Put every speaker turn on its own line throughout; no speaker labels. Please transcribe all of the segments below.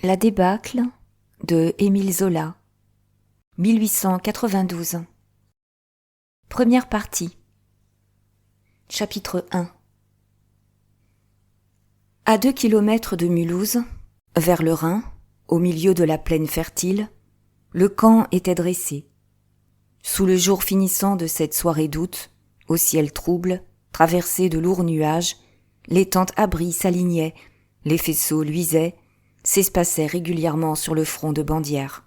La débâcle de Émile Zola, 1892. Première partie. Chapitre 1. À 2 kilomètres de Mulhouse, vers le Rhin, au milieu de la plaine fertile, le camp était dressé. Sous le jour finissant de cette soirée d'août, au ciel trouble, traversé de lourds nuages, les tentes abris s'alignaient, les faisceaux luisaient, s'espaçaient régulièrement sur le front de bandières.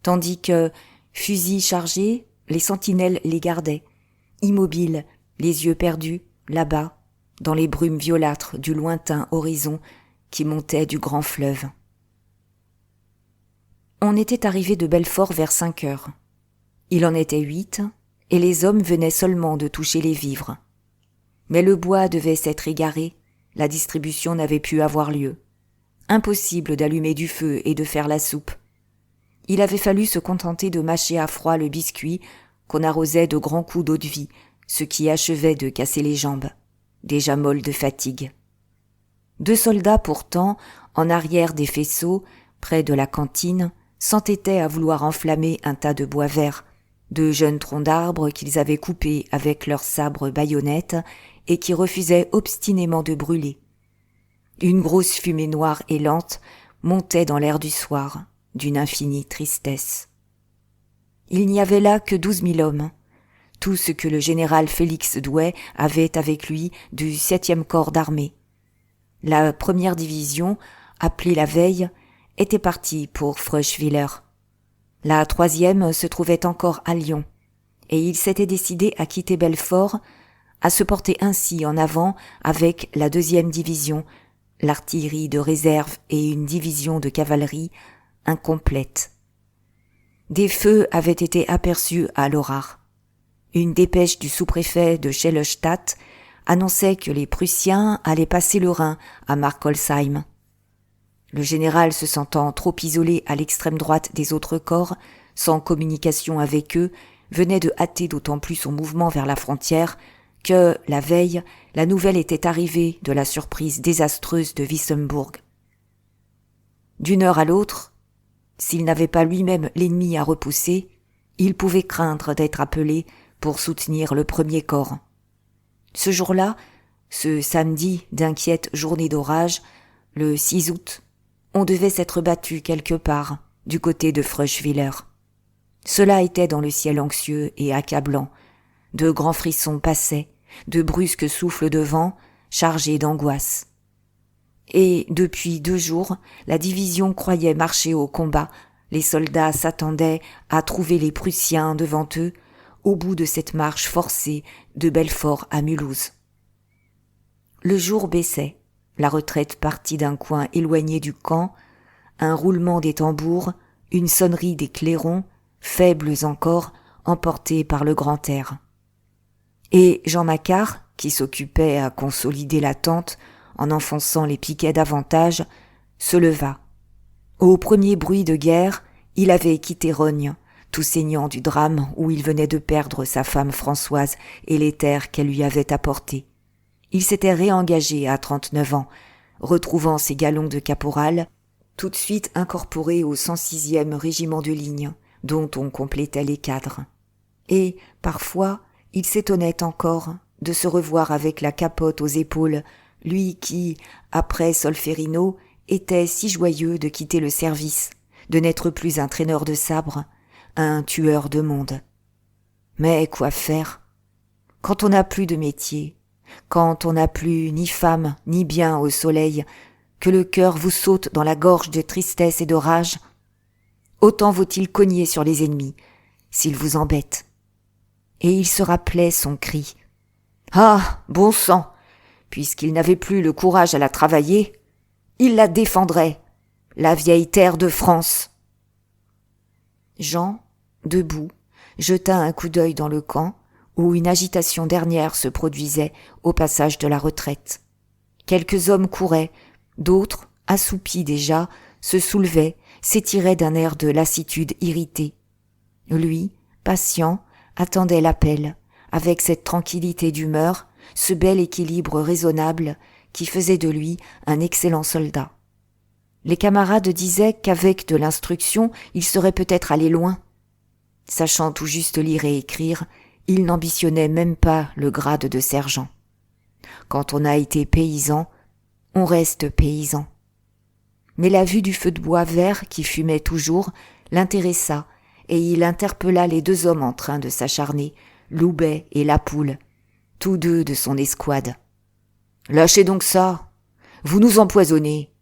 Tandis que, fusils chargés, les sentinelles les gardaient, immobiles, les yeux perdus, là-bas, dans les brumes violâtres du lointain horizon qui montait du grand fleuve. On était arrivé de Belfort vers 5 heures. Il en était 8, et les hommes venaient seulement de toucher les vivres. Mais le bois devait s'être égaré, la distribution n'avait pu avoir lieu. Impossible d'allumer du feu et de faire la soupe. Il avait fallu se contenter de mâcher à froid le biscuit qu'on arrosait de grands coups d'eau-de-vie, ce qui achevait de casser les jambes, déjà molles de fatigue. 2 soldats pourtant, en arrière des faisceaux, près de la cantine, s'entêtaient à vouloir enflammer un tas de bois vert, de jeunes troncs d'arbres qu'ils avaient coupés avec leurs sabres baïonnettes et qui refusaient obstinément de brûler. Une grosse fumée noire et lente montait dans l'air du soir, d'une infinie tristesse. Il n'y avait là que 12 000 hommes, tout ce que le général Félix Douai avait avec lui du 7e corps d'armée. La première division, appelée la veille, était partie pour Fröschwiller. La 3e se trouvait encore à Lyon, et il s'était décidé à quitter Belfort, à se porter ainsi en avant avec la 2e division, l'artillerie de réserve et une division de cavalerie incomplète. Des feux avaient été aperçus à Lorach. Une dépêche du sous-préfet de Schellenstadt annonçait que les Prussiens allaient passer le Rhin à Markolsheim. Le général, se sentant trop isolé à l'extrême droite des autres corps, sans communication avec eux, venait de hâter d'autant plus son mouvement vers la frontière que, la veille, la nouvelle était arrivée de la surprise désastreuse de Wissembourg. D'une heure à l'autre, s'il n'avait pas lui-même l'ennemi à repousser, il pouvait craindre d'être appelé pour soutenir le premier corps. Ce jour-là, ce samedi d'inquiète journée d'orage, le 6 août, on devait s'être battu quelque part, du côté de Fröschwiller. Cela était dans le ciel anxieux et accablant. De grands frissons passaient, de brusques souffles de vent, chargés d'angoisse. Et depuis 2 jours, la division croyait marcher au combat. Les soldats s'attendaient à trouver les Prussiens devant eux, au bout de cette marche forcée de Belfort à Mulhouse. Le jour baissait, la retraite partit d'un coin éloigné du camp, un roulement des tambours, une sonnerie des clairons, faibles encore, emportés par le grand air. Et Jean Macquart, qui s'occupait à consolider la tente en enfonçant les piquets davantage, se leva. Au premier bruit de guerre, il avait quitté Rognes, tout saignant du drame où il venait de perdre sa femme Françoise et les terres qu'elle lui avait apportées. Il s'était réengagé à 39 ans, retrouvant ses galons de caporal, tout de suite incorporé au 106e régiment de ligne, dont on complétait les cadres. Et, parfois, il s'étonnait encore de se revoir avec la capote aux épaules, lui qui, après Solferino, était si joyeux de quitter le service, de n'être plus un traîneur de sabre, un tueur de monde. Mais quoi faire? Quand on n'a plus de métier, quand on n'a plus ni femme ni bien au soleil, que le cœur vous saute dans la gorge de tristesse et de rage, autant vaut-il cogner sur les ennemis, s'ils vous embêtent. Et il se rappelait son cri. Ah, bon sang! Puisqu'il n'avait plus le courage à la travailler, il la défendrait, la vieille terre de France. Jean, debout, jeta un coup d'œil dans le camp, où une agitation dernière se produisait au passage de la retraite. Quelques hommes couraient, d'autres, assoupis déjà, se soulevaient, s'étiraient d'un air de lassitude irritée. Lui, patient, attendait l'appel, avec cette tranquillité d'humeur, ce bel équilibre raisonnable qui faisait de lui un excellent soldat. Les camarades disaient qu'avec de l'instruction, il serait peut-être allé loin. Sachant tout juste lire et écrire, il n'ambitionnait même pas le grade de sergent. Quand on a été paysan, on reste paysan. Mais la vue du feu de bois vert qui fumait toujours l'intéressa et il interpella les 2 hommes en train de s'acharner, Loubet et la Poule, tous 2 de son escouade. « Lâchez donc ça, vous nous empoisonnez !»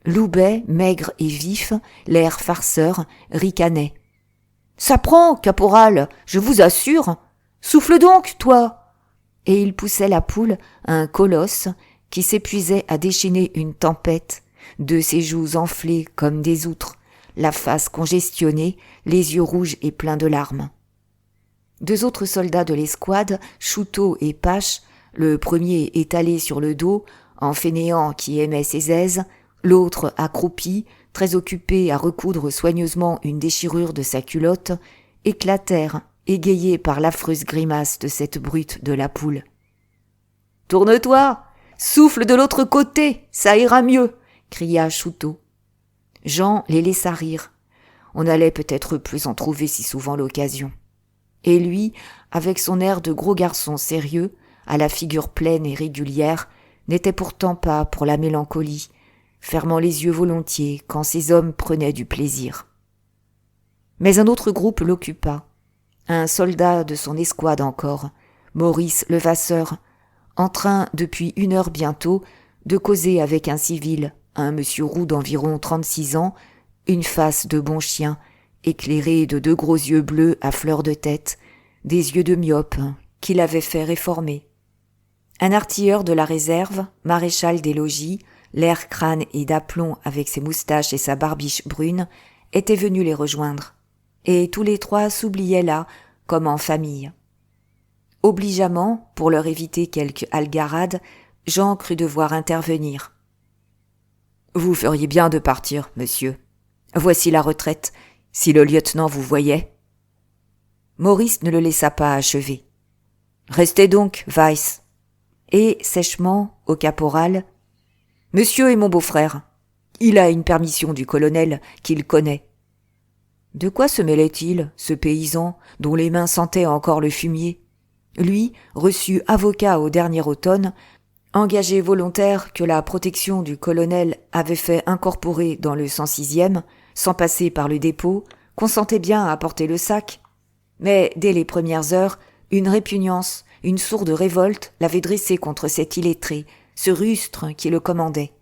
Loubet, maigre et vif, l'air farceur, ricanait. « Ça prend, caporal, je vous assure. Souffle donc, toi !» Et il poussait la Poule, un colosse, qui s'épuisait à déchaîner une tempête, de ses joues enflées comme des outres, la face congestionnée, les yeux rouges et pleins de larmes. 2 autres soldats de l'escouade, Chouteau et Pache, le premier étalé sur le dos, en fainéant qui aimait ses aises, l'autre accroupi, très occupé à recoudre soigneusement une déchirure de sa culotte, éclatèrent, égayés par l'affreuse grimace de cette brute de la Poule. « Tourne-toi, souffle de l'autre côté, ça ira mieux !» cria Chouteau. Jean les laissa rire. On n'allait peut-être plus en trouver si souvent l'occasion. Et lui, avec son air de gros garçon sérieux, à la figure pleine et régulière, n'était pourtant pas pour la mélancolie, fermant les yeux volontiers quand ces hommes prenaient du plaisir. Mais un autre groupe l'occupa. Un soldat de son escouade encore, Maurice Levasseur, en train, depuis 1 heure bientôt, de causer avec un civil, un monsieur roux d'environ 36 ans, une face de bon chien, éclairé de 2 gros yeux bleus à fleur de tête, des yeux de myope qu'il avait fait réformer. Un artilleur de la réserve, maréchal des logis, l'air crâne et d'aplomb avec ses moustaches et sa barbiche brune, était venu les rejoindre. Et tous les 3 s'oubliaient là, comme en famille. Obligeamment, pour leur éviter quelque algarade, Jean crut devoir intervenir. « Vous feriez bien de partir, monsieur. Voici la retraite, si le lieutenant vous voyait. » Maurice ne le laissa pas achever. « Restez donc, Weiss. » Et, sèchement, au caporal, « Monsieur est mon beau-frère. Il a une permission du colonel qu'il connaît. » De quoi se mêlait-il, ce paysan, dont les mains sentaient encore le fumier? Lui, reçu avocat au dernier automne, engagé volontaire que la protection du colonel avait fait incorporer dans le 106e, sans passer par le dépôt, consentait bien à porter le sac. Mais, dès les premières heures, une répugnance, une sourde révolte l'avait dressé contre cet illettré, ce rustre qui le commandait.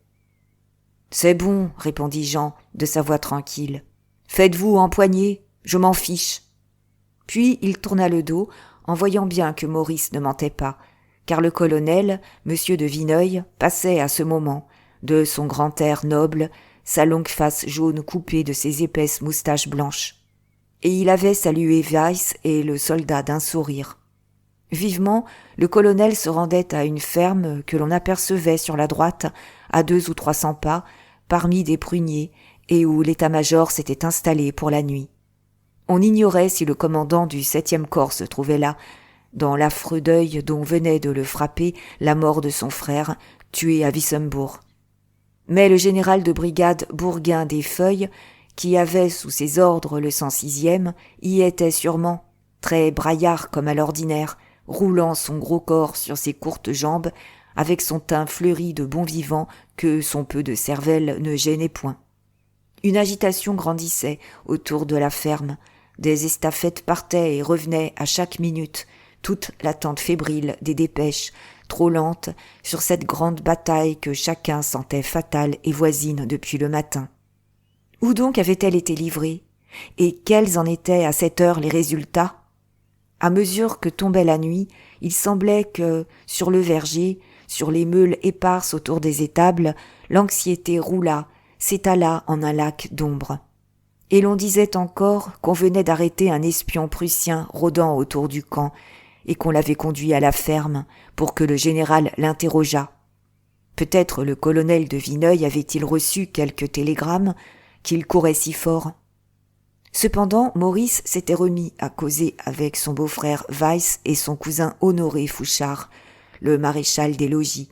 « C'est bon, répondit Jean, de sa voix tranquille. Faites-vous empoigner, je m'en fiche. » Puis il tourna le dos, en voyant bien que Maurice ne mentait pas, car le colonel, monsieur de Vineuil, passait à ce moment, de son grand air noble, sa longue face jaune coupée de ses épaisses moustaches blanches. Et il avait salué Weiss et le soldat d'un sourire. Vivement, le colonel se rendait à une ferme que l'on apercevait sur la droite, à 200 ou 300 pas, parmi des pruniers, et où l'état-major s'était installé pour la nuit. On ignorait si le commandant du 7e corps se trouvait là, dans l'affreux deuil dont venait de le frapper la mort de son frère, tué à Wissembourg. Mais le général de brigade Bourguin des Feuilles, qui avait sous ses ordres le 106e, y était sûrement, très braillard comme à l'ordinaire, roulant son gros corps sur ses courtes jambes, avec son teint fleuri de bon vivant que son peu de cervelle ne gênait point. Une agitation grandissait autour de la ferme, des estafettes partaient et revenaient à chaque minute, toute l'attente fébrile des dépêches, trop lentes, sur cette grande bataille que chacun sentait fatale et voisine depuis le matin. Où donc avait-elle été livrée? Et quels en étaient à cette heure les résultats? À mesure que tombait la nuit, il semblait que, sur le verger, sur les meules éparses autour des étables, l'anxiété roula, s'étala en un lac d'ombre. Et l'on disait encore qu'on venait d'arrêter un espion prussien rôdant autour du camp, et qu'on l'avait conduit à la ferme pour que le général l'interrogeât. Peut-être le colonel de Vineuil avait-il reçu quelque télégramme, qu'il courait si fort. Cependant, Maurice s'était remis à causer avec son beau-frère Weiss et son cousin Honoré Fouchard, le maréchal des logis.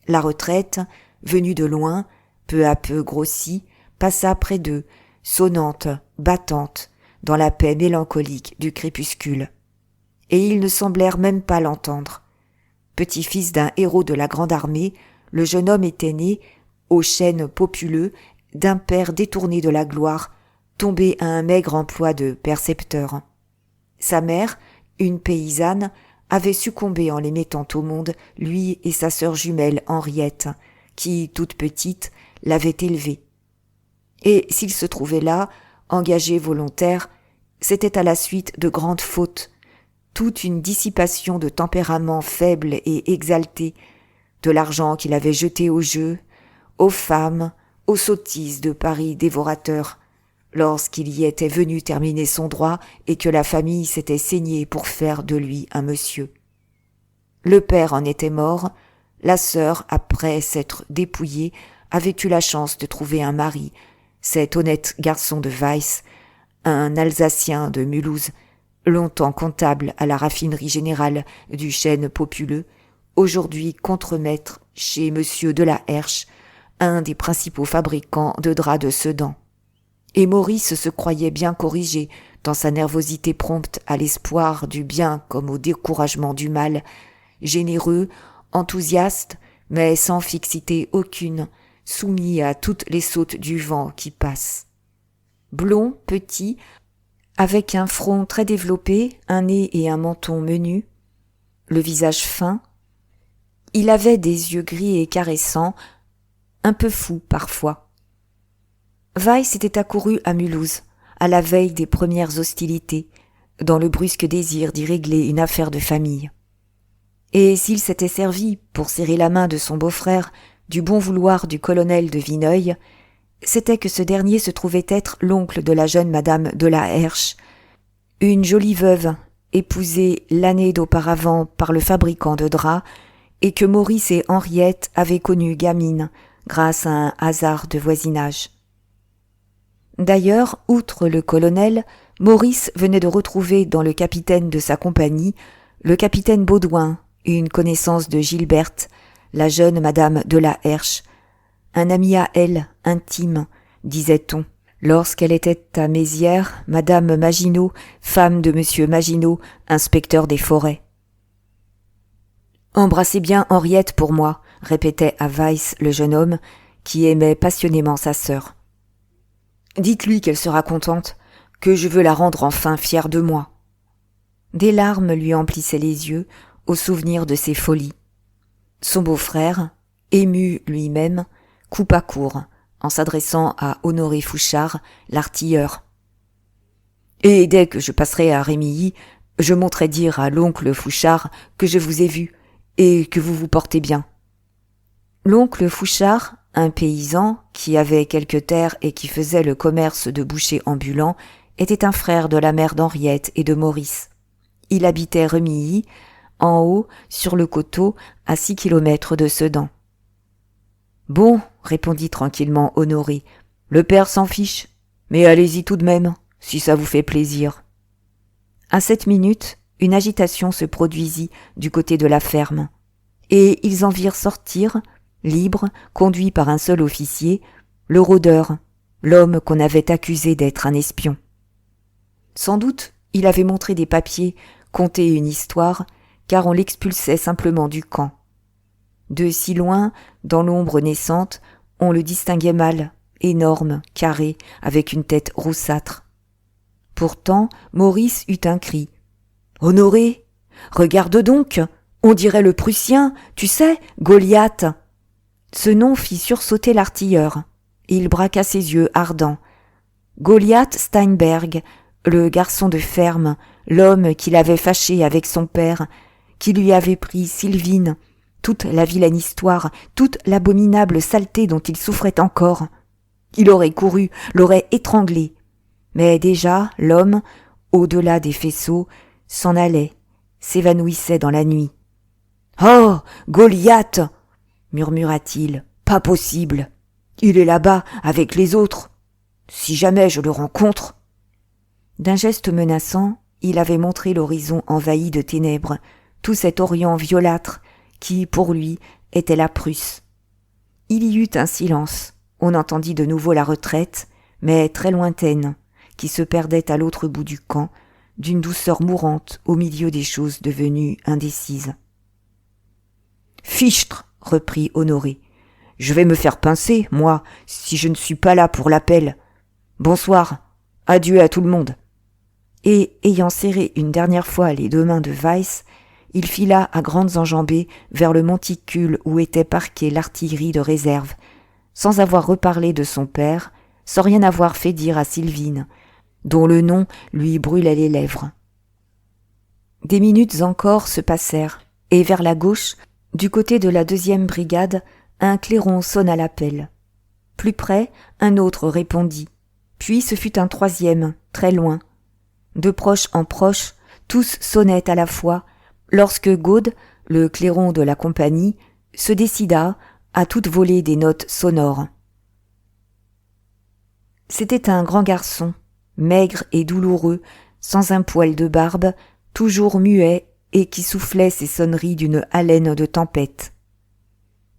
La retraite, venue de loin, peu à peu grossie, passa près d'eux, sonnante, battante, dans la paix mélancolique du crépuscule. Et ils ne semblèrent même pas l'entendre. Petit-fils d'un héros de la Grande Armée, le jeune homme était né, aux chênes populeux, d'un père détourné de la gloire, tombé à un maigre emploi de percepteur. Sa mère, une paysanne, avait succombé en les mettant au monde, lui et sa sœur jumelle Henriette, qui, toute petite, l'avait élevé. Et s'il se trouvait là, engagé volontaire, c'était à la suite de grandes fautes, toute une dissipation de tempérament faible et exalté, de l'argent qu'il avait jeté au jeu, aux femmes, aux sottises de Paris dévorateur, lorsqu'il y était venu terminer son droit et que la famille s'était saignée pour faire de lui un monsieur. Le père en était mort, la sœur, après s'être dépouillée, avait eu la chance de trouver un mari, cet honnête garçon de Weiss, un Alsacien de Mulhouse, longtemps comptable à la raffinerie générale du chêne populeux, aujourd'hui contremaître chez monsieur de la Herche, un des principaux fabricants de draps de Sedan. Et Maurice se croyait bien corrigé dans sa nervosité prompte à l'espoir du bien comme au découragement du mal, généreux, enthousiaste, mais sans fixité aucune, soumis à toutes les sautes du vent qui passe. Blond, petit, avec un front très développé, un nez et un menton menus, le visage fin, il avait des yeux gris et caressants, un peu fous parfois. Weiss était accouru à Mulhouse, à la veille des premières hostilités, dans le brusque désir d'y régler une affaire de famille. Et s'il s'était servi, pour serrer la main de son beau-frère, du bon vouloir du colonel de Vineuil, c'était que ce dernier se trouvait être l'oncle de la jeune madame de la Herche, une jolie veuve, épousée l'année d'auparavant par le fabricant de draps, et que Maurice et Henriette avaient connue gamine, grâce à un hasard de voisinage. D'ailleurs, outre le colonel, Maurice venait de retrouver dans le capitaine de sa compagnie le capitaine Baudouin, une connaissance de Gilberte, la jeune madame de la Herche, un ami à elle, intime, disait-on, lorsqu'elle était à Mézières, madame Maginot, femme de monsieur Maginot, inspecteur des forêts. « Embrassez bien Henriette pour moi », répétait à Weiss le jeune homme, qui aimait passionnément sa sœur. « Dites-lui qu'elle sera contente, que je veux la rendre enfin fière de moi. » Des larmes lui emplissaient les yeux au souvenir de ses folies. Son beau-frère, ému lui-même, coupa court en s'adressant à Honoré Fouchard, l'artilleur. « Et dès que je passerai à Rémilly, je monterai dire à l'oncle Fouchard que je vous ai vu et que vous vous portez bien. » L'oncle Fouchard, un paysan qui avait quelques terres et qui faisait le commerce de boucher ambulant, était un frère de la mère d'Henriette et de Maurice. Il habitait Remilly, en haut, sur le coteau, à 6 kilomètres de Sedan. « Bon, » répondit tranquillement Honoré, « le père s'en fiche, mais allez-y tout de même, si ça vous fait plaisir. » À cette minute, une agitation se produisit du côté de la ferme, et ils en virent sortir, libre, conduit par un seul officier, le rôdeur, l'homme qu'on avait accusé d'être un espion. Sans doute, il avait montré des papiers, conté une histoire, car on l'expulsait simplement du camp. De si loin, dans l'ombre naissante, on le distinguait mal, énorme, carré, avec une tête roussâtre. Pourtant, Maurice eut un cri. « Honoré, regarde donc, on dirait le Prussien, tu sais, Goliath !» Ce nom fit sursauter l'artilleur. Il braqua ses yeux ardents. Goliath Steinberg, le garçon de ferme, l'homme qui l'avait fâché avec son père, qui lui avait pris Sylvine, toute la vilaine histoire, toute l'abominable saleté dont il souffrait encore. Il aurait couru, l'aurait étranglé. Mais déjà, l'homme, au-delà des faisceaux, s'en allait, s'évanouissait dans la nuit. « Oh, Goliath !» murmura-t-il. « Pas possible. Il est là-bas, avec les autres. Si jamais je le rencontre. » D'un geste menaçant, il avait montré l'horizon envahi de ténèbres, tout cet orient violâtre qui, pour lui, était la Prusse. Il y eut un silence, On entendit de nouveau la retraite, mais très lointaine, qui se perdait à l'autre bout du camp, d'une douceur mourante au milieu des choses devenues indécises. « Fichtre !» reprit Honoré. « Je vais me faire pincer, moi, si je ne suis pas là pour l'appel. Bonsoir, adieu à tout le monde. » Et, ayant serré une dernière fois les deux mains de Weiss, il fila à grandes enjambées vers le monticule où était parquée l'artillerie de réserve, sans avoir reparlé de son père, sans rien avoir fait dire à Sylvine, dont le nom lui brûlait les lèvres. Des minutes encore se passèrent, et vers la gauche, du côté de la 2e brigade, un clairon sonna l'appel. Plus près, un autre répondit. Puis ce fut un 3e, très loin. De proche en proche, tous sonnaient à la fois, lorsque Gaude, le clairon de la compagnie, se décida à toute volée des notes sonores. C'était un grand garçon, maigre et douloureux, sans un poil de barbe, toujours muet et qui soufflait ses sonneries d'une haleine de tempête.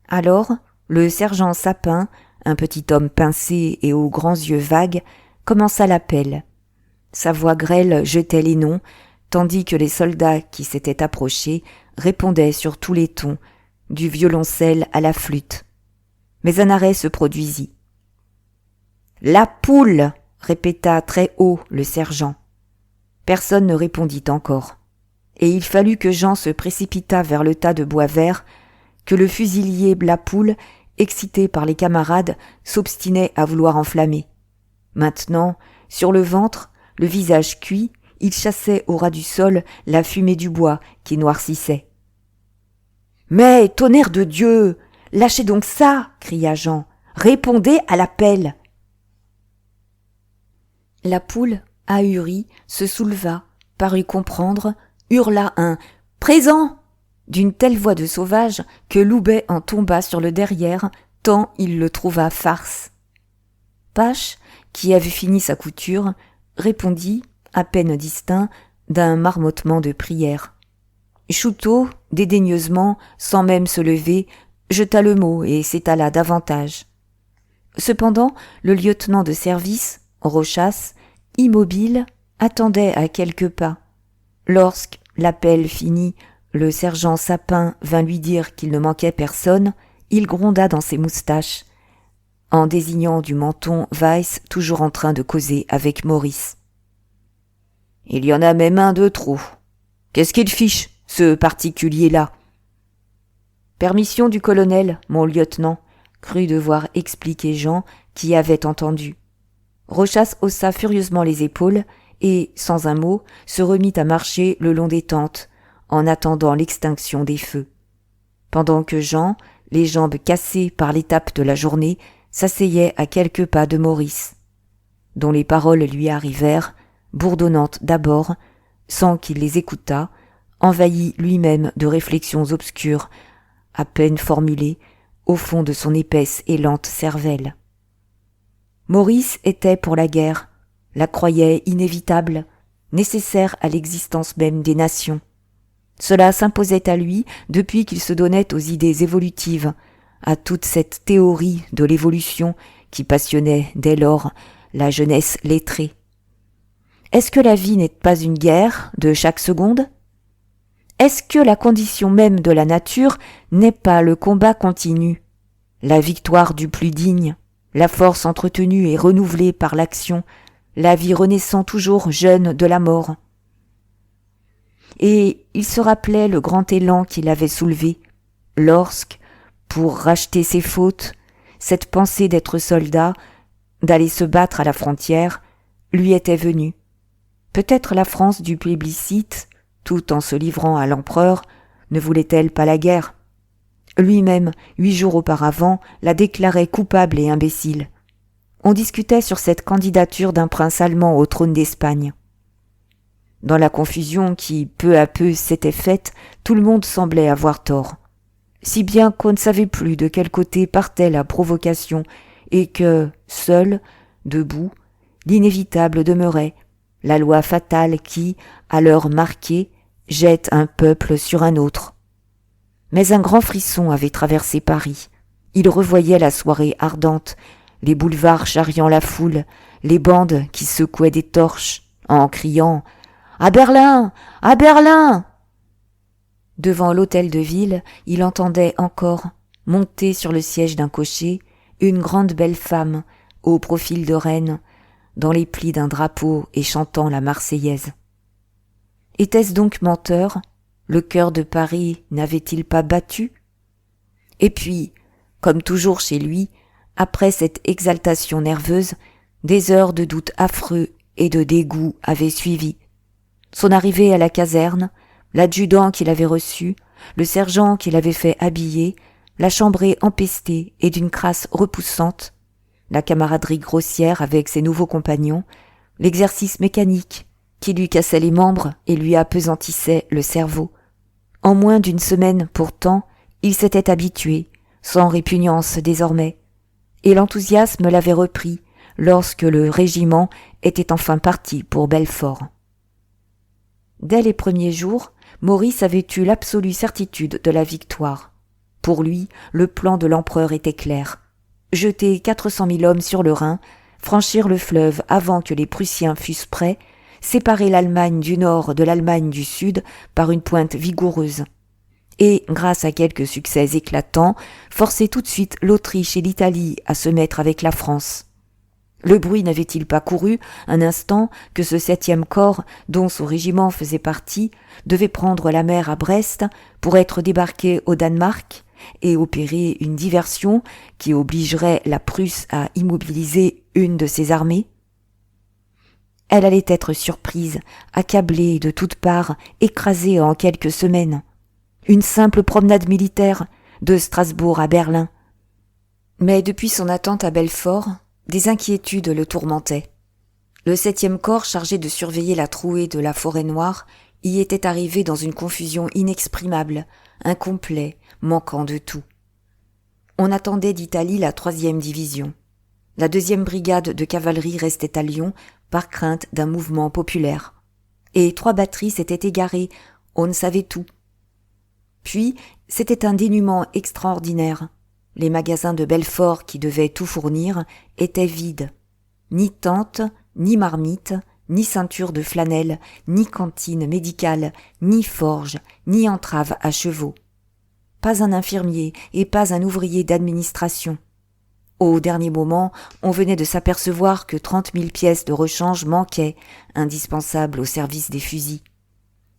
Alors, le sergent Sapin, un petit homme pincé et aux grands yeux vagues, commença l'appel. Sa voix grêle jetait les noms, tandis que les soldats qui s'étaient approchés répondaient sur tous les tons, du violoncelle à la flûte. Mais un arrêt se produisit. « La poule !» répéta très haut le sergent. Personne ne répondit encore, et il fallut que Jean se précipitât vers le tas de bois vert, que le fusilier La Poule, excité par les camarades, s'obstinait à vouloir enflammer. Maintenant, sur le ventre, le visage cuit, il chassait au ras du sol la fumée du bois qui noircissait. « Mais, tonnerre de Dieu, lâchez donc ça !» cria Jean. « Répondez à l'appel !» La Poule, ahurie, se souleva, parut comprendre, hurla un « Présent !» d'une telle voix de sauvage que Loubet en tomba sur le derrière, tant il le trouva farce. Pache, qui avait fini sa couture, répondit, à peine distinct, d'un marmottement de prière. Chouteau, dédaigneusement, sans même se lever, jeta le mot et s'étala davantage. Cependant, le lieutenant de service, Rochas, immobile, attendait à quelques pas. Lorsque, l'appel fini, le sergent Sapin vint lui dire qu'il ne manquait personne, il gronda dans ses moustaches, en désignant du menton Weiss toujours en train de causer avec Maurice. « Il y en a même un de trop. Qu'est-ce qu'il fiche, ce particulier-là ?»« Permission du colonel, mon lieutenant », crut devoir expliquer Jean, qui avait entendu. Rochas haussa furieusement les épaules et, sans un mot, se remit à marcher le long des tentes, en attendant l'extinction des feux. Pendant que Jean, les jambes cassées par l'étape de la journée, s'asseyait à quelques pas de Maurice, dont les paroles lui arrivèrent, bourdonnantes d'abord, sans qu'il les écoutât, envahi lui-même de réflexions obscures, à peine formulées, au fond de son épaisse et lente cervelle. Maurice était pour la guerre, la croyait inévitable, nécessaire à l'existence même des nations. Cela s'imposait à lui depuis qu'il se donnait aux idées évolutives, à toute cette théorie de l'évolution qui passionnait dès lors la jeunesse lettrée. Est-ce que la vie n'est pas une guerre de chaque seconde ? Est-ce que la condition même de la nature n'est pas le combat continu, la victoire du plus digne, la force entretenue et renouvelée par l'action, la vie renaissant toujours jeune de la mort ? Et il se rappelait le grand élan qu'il avait soulevé, lorsque, pour racheter ses fautes, cette pensée d'être soldat, d'aller se battre à la frontière, lui était venue. Peut-être la France du plébiscite, tout en se livrant à l'empereur, ne voulait-elle pas la guerre ? Lui-même, 8 jours auparavant, la déclarait coupable et imbécile. On discutait sur cette candidature d'un prince allemand au trône d'Espagne. Dans la confusion qui, peu à peu, s'était faite, tout le monde semblait avoir tort. Si bien qu'on ne savait plus de quel côté partait la provocation et que, seul, debout, l'inévitable demeurait, la loi fatale qui, à l'heure marquée, jette un peuple sur un autre. Mais un grand frisson avait traversé Paris. Il revoyait la soirée ardente, les boulevards charriant la foule, les bandes qui secouaient des torches, en criant « À Berlin! À Berlin !» Devant l'hôtel de ville, il entendait encore, monter sur le siège d'un cocher, une grande belle femme, au profil de reine, dans les plis d'un drapeau et chantant la Marseillaise. Était-ce donc menteur? Le cœur de Paris n'avait-il pas battu? Et puis, comme toujours chez lui, après cette exaltation nerveuse, des heures de doute affreux et de dégoût avaient suivi. Son arrivée à la caserne, l'adjudant qui l'avait reçu, le sergent qui l'avait fait habiller, la chambrée empestée et d'une crasse repoussante, la camaraderie grossière avec ses nouveaux compagnons, l'exercice mécanique qui lui cassait les membres et lui appesantissait le cerveau. En moins d'une semaine, pourtant, il s'était habitué, sans répugnance désormais, et l'enthousiasme l'avait repris lorsque le régiment était enfin parti pour Belfort. Dès les premiers jours, Maurice avait eu l'absolue certitude de la victoire. Pour lui, le plan de l'empereur était clair. Jeter 400 000 hommes sur le Rhin, franchir le fleuve avant que les Prussiens fussent prêts, séparer l'Allemagne du Nord de l'Allemagne du Sud par une pointe vigoureuse. Et, grâce à quelques succès éclatants, forcer tout de suite l'Autriche et l'Italie à se mettre avec la France. Le bruit n'avait-il pas couru un instant que ce 7e corps, dont son régiment faisait partie, devait prendre la mer à Brest pour être débarqué au Danemark et opérer une diversion qui obligerait la Prusse à immobiliser une de ses armées? Elle allait être surprise, accablée de toutes parts, écrasée en quelques semaines. Une simple promenade militaire de Strasbourg à Berlin. Mais depuis son attente à Belfort, des inquiétudes le tourmentaient. Le 7e corps chargé de surveiller la trouée de la Forêt-Noire y était arrivé dans une confusion inexprimable, incomplet, manquant de tout. On attendait d'Italie la 3e division. La 2e brigade de cavalerie restait à Lyon par crainte d'un mouvement populaire. Et 3 batteries s'étaient égarées, on ne savait tout. Puis, c'était un dénuement extraordinaire. Les magasins de Belfort qui devaient tout fournir étaient vides. Ni tentes, ni marmites, ni ceinture de flanelle, ni cantine médicale, ni forge, ni entrave à chevaux. Pas un infirmier et pas un ouvrier d'administration. Au dernier moment, on venait de s'apercevoir que 30 000 pièces de rechange manquaient, indispensables au service des fusils.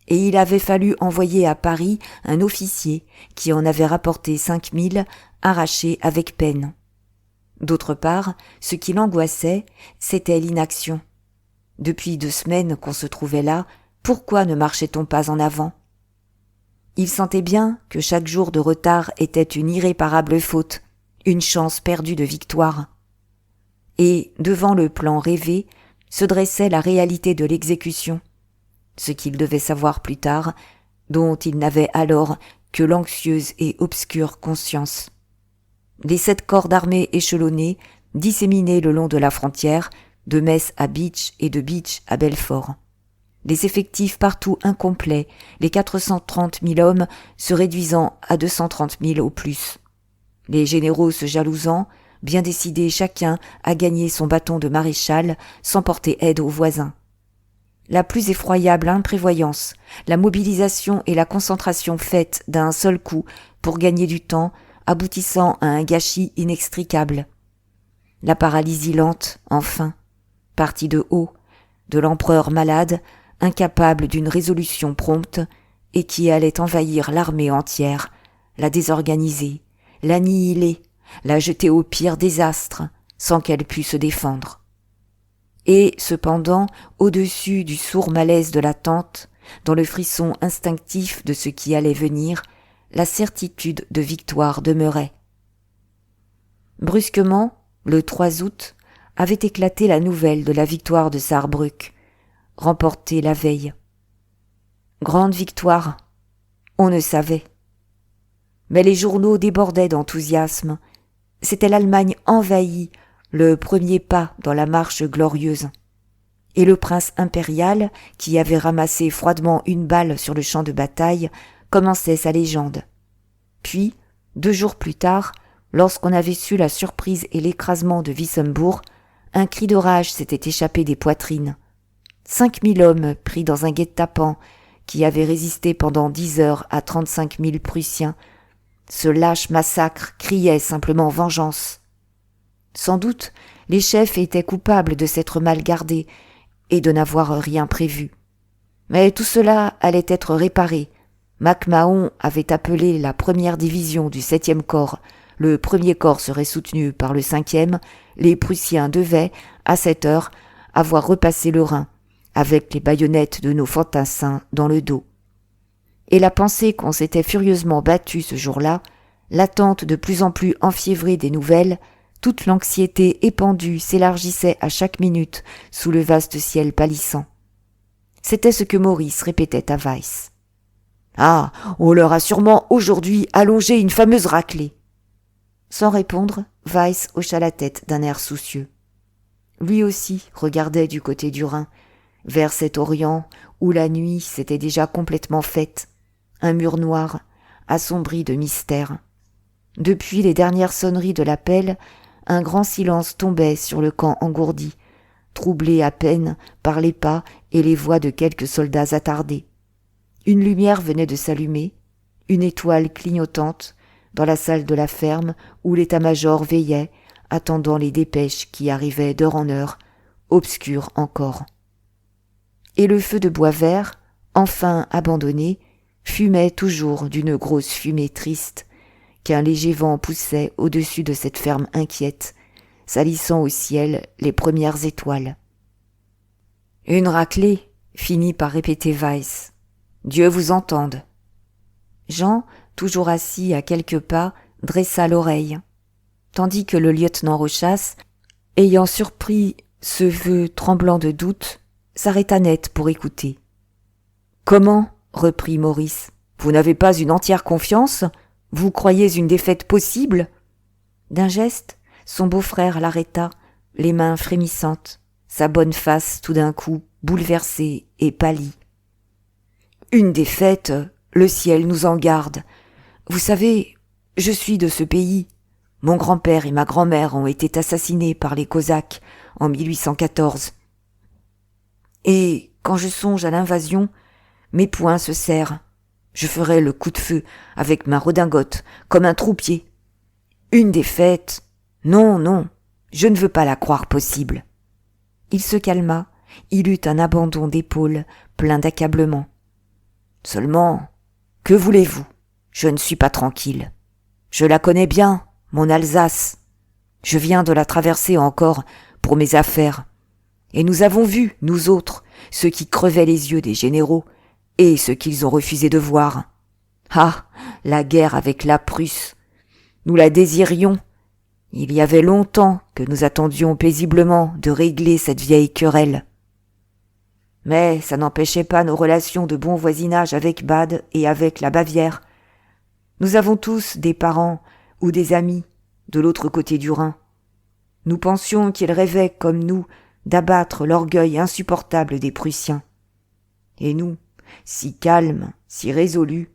Et il avait fallu envoyer à Paris un officier qui en avait rapporté 5 000, arrachés avec peine. D'autre part, ce qui l'angoissait, c'était l'inaction. Depuis 2 semaines qu'on se trouvait là, pourquoi ne marchait-on pas en avant? Il sentait bien que chaque jour de retard était une irréparable faute, une chance perdue de victoire. Et, devant le plan rêvé, se dressait la réalité de l'exécution, ce qu'il devait savoir plus tard, dont il n'avait alors que l'anxieuse et obscure conscience. Les 7 corps d'armée échelonnés, disséminés le long de la frontière, de Metz à Bitche et de Bitche à Belfort. Les effectifs partout incomplets, les 430 000 hommes se réduisant à 230 000 au plus. Les généraux se jalousant, bien décidés chacun à gagner son bâton de maréchal sans porter aide aux voisins. La plus effroyable imprévoyance, la mobilisation et la concentration faites d'un seul coup pour gagner du temps, aboutissant à un gâchis inextricable. La paralysie lente, enfin, partie de haut, de l'empereur malade, incapable d'une résolution prompte, et qui allait envahir l'armée entière, la désorganiser, l'annihiler, la jeter au pire désastre, sans qu'elle pût se défendre. Et, cependant, au-dessus du sourd malaise de l'attente, dans le frisson instinctif de ce qui allait venir, la certitude de victoire demeurait. Brusquement, le 3 août, avait éclaté la nouvelle de la victoire de Sarrebruck, remportée la veille. Grande victoire, on ne savait. Mais les journaux débordaient d'enthousiasme. C'était l'Allemagne envahie, le premier pas dans la marche glorieuse. Et le prince impérial, qui avait ramassé froidement une balle sur le champ de bataille, commençait sa légende. Puis, 2 jours plus tard, Lorsqu'on avait su la surprise et l'écrasement de Wissembourg, un cri de rage s'était échappé des poitrines. 5000 hommes pris dans un guet-apens qui avait résisté pendant 10 heures à 35 000 Prussiens. Ce lâche massacre criait simplement vengeance. Sans doute, les chefs étaient coupables de s'être mal gardés et de n'avoir rien prévu. Mais tout cela allait être réparé. MacMahon avait appelé la première division du 7e corps. Le premier corps serait soutenu par le 5e. Les Prussiens devaient, à 7 heures, avoir repassé le Rhin, avec les baïonnettes de nos fantassins dans le dos. Et la pensée qu'on s'était furieusement battu ce jour-là, l'attente de plus en plus enfiévrée des nouvelles, toute l'anxiété épandue s'élargissait à chaque minute sous le vaste ciel pâlissant. C'était ce que Maurice répétait à Weiss. « Ah, on leur a sûrement aujourd'hui allongé une fameuse raclée !» Sans répondre, Weiss hocha la tête d'un air soucieux. Lui aussi regardait du côté du Rhin, vers cet Orient où la nuit s'était déjà complètement faite, un mur noir, assombri de mystère. Depuis les dernières sonneries de l'appel, un grand silence tombait sur le camp engourdi, troublé à peine par les pas et les voix de quelques soldats attardés. Une lumière venait de s'allumer, une étoile clignotante, dans la salle de la ferme où l'état-major veillait, attendant les dépêches qui arrivaient d'heure en heure, obscures encore. Et le feu de bois vert, enfin abandonné, fumait toujours d'une grosse fumée triste, qu'un léger vent poussait au-dessus de cette ferme inquiète, salissant au ciel les premières étoiles. « Une raclée !» finit par répéter Weiss. « Dieu vous entende !» Jean, toujours assis à quelques pas, dressa l'oreille, tandis que le lieutenant Rochas, ayant surpris ce vœu tremblant de doute, s'arrêta net pour écouter. « Comment ?» reprit Maurice. « Vous n'avez pas une entière confiance ? Vous croyez une défaite possible ?» D'un geste, son beau-frère l'arrêta, les mains frémissantes, sa bonne face tout d'un coup bouleversée et pâlie. « Une défaite, le ciel nous en garde. Vous savez, je suis de ce pays. Mon grand-père et ma grand-mère ont été assassinés par les Cosaques en 1814. Et quand je songe à l'invasion, mes poings se serrent. Je ferai le coup de feu avec ma redingote, comme un troupier. Une défaite? Non, non, je ne veux pas la croire possible. » Il se calma, il eut un abandon d'épaules plein d'accablement. « Seulement, que voulez-vous? Je ne suis pas tranquille. Je la connais bien, mon Alsace. Je viens de la traverser encore pour mes affaires. Et nous avons vu, nous autres, ceux qui crevaient les yeux des généraux et ce qu'ils ont refusé de voir. Ah, la guerre avec la Prusse. Nous la désirions. Il y avait longtemps que nous attendions paisiblement de régler cette vieille querelle. Mais ça n'empêchait pas nos relations de bon voisinage avec Bade et avec la Bavière. Nous avons tous des parents ou des amis de l'autre côté du Rhin. Nous pensions qu'ils rêvaient, comme nous, d'abattre l'orgueil insupportable des Prussiens. Et nous, si calmes, si résolus,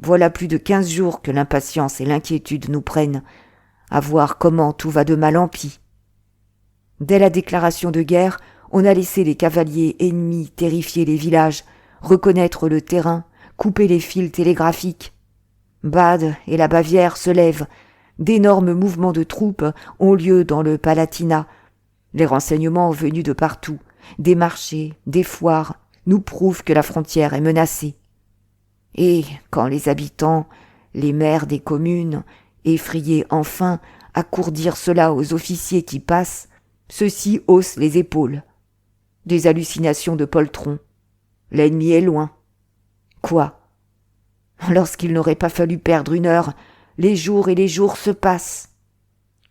voilà plus de 15 jours que l'impatience et l'inquiétude nous prennent, à voir comment tout va de mal en pis. Dès la déclaration de guerre, on a laissé les cavaliers ennemis terrifier les villages, reconnaître le terrain, couper les fils télégraphiques. Bade et la Bavière se lèvent, d'énormes mouvements de troupes ont lieu dans le Palatinat. Les renseignements venus de partout, des marchés, des foires, nous prouvent que la frontière est menacée. Et quand les habitants, les maires des communes, effrayés enfin, accourent dire cela aux officiers qui passent, ceux-ci haussent les épaules. Des hallucinations de poltron. L'ennemi est loin. Quoi? Lorsqu'il n'aurait pas fallu perdre 1 heure, les jours et les jours se passent.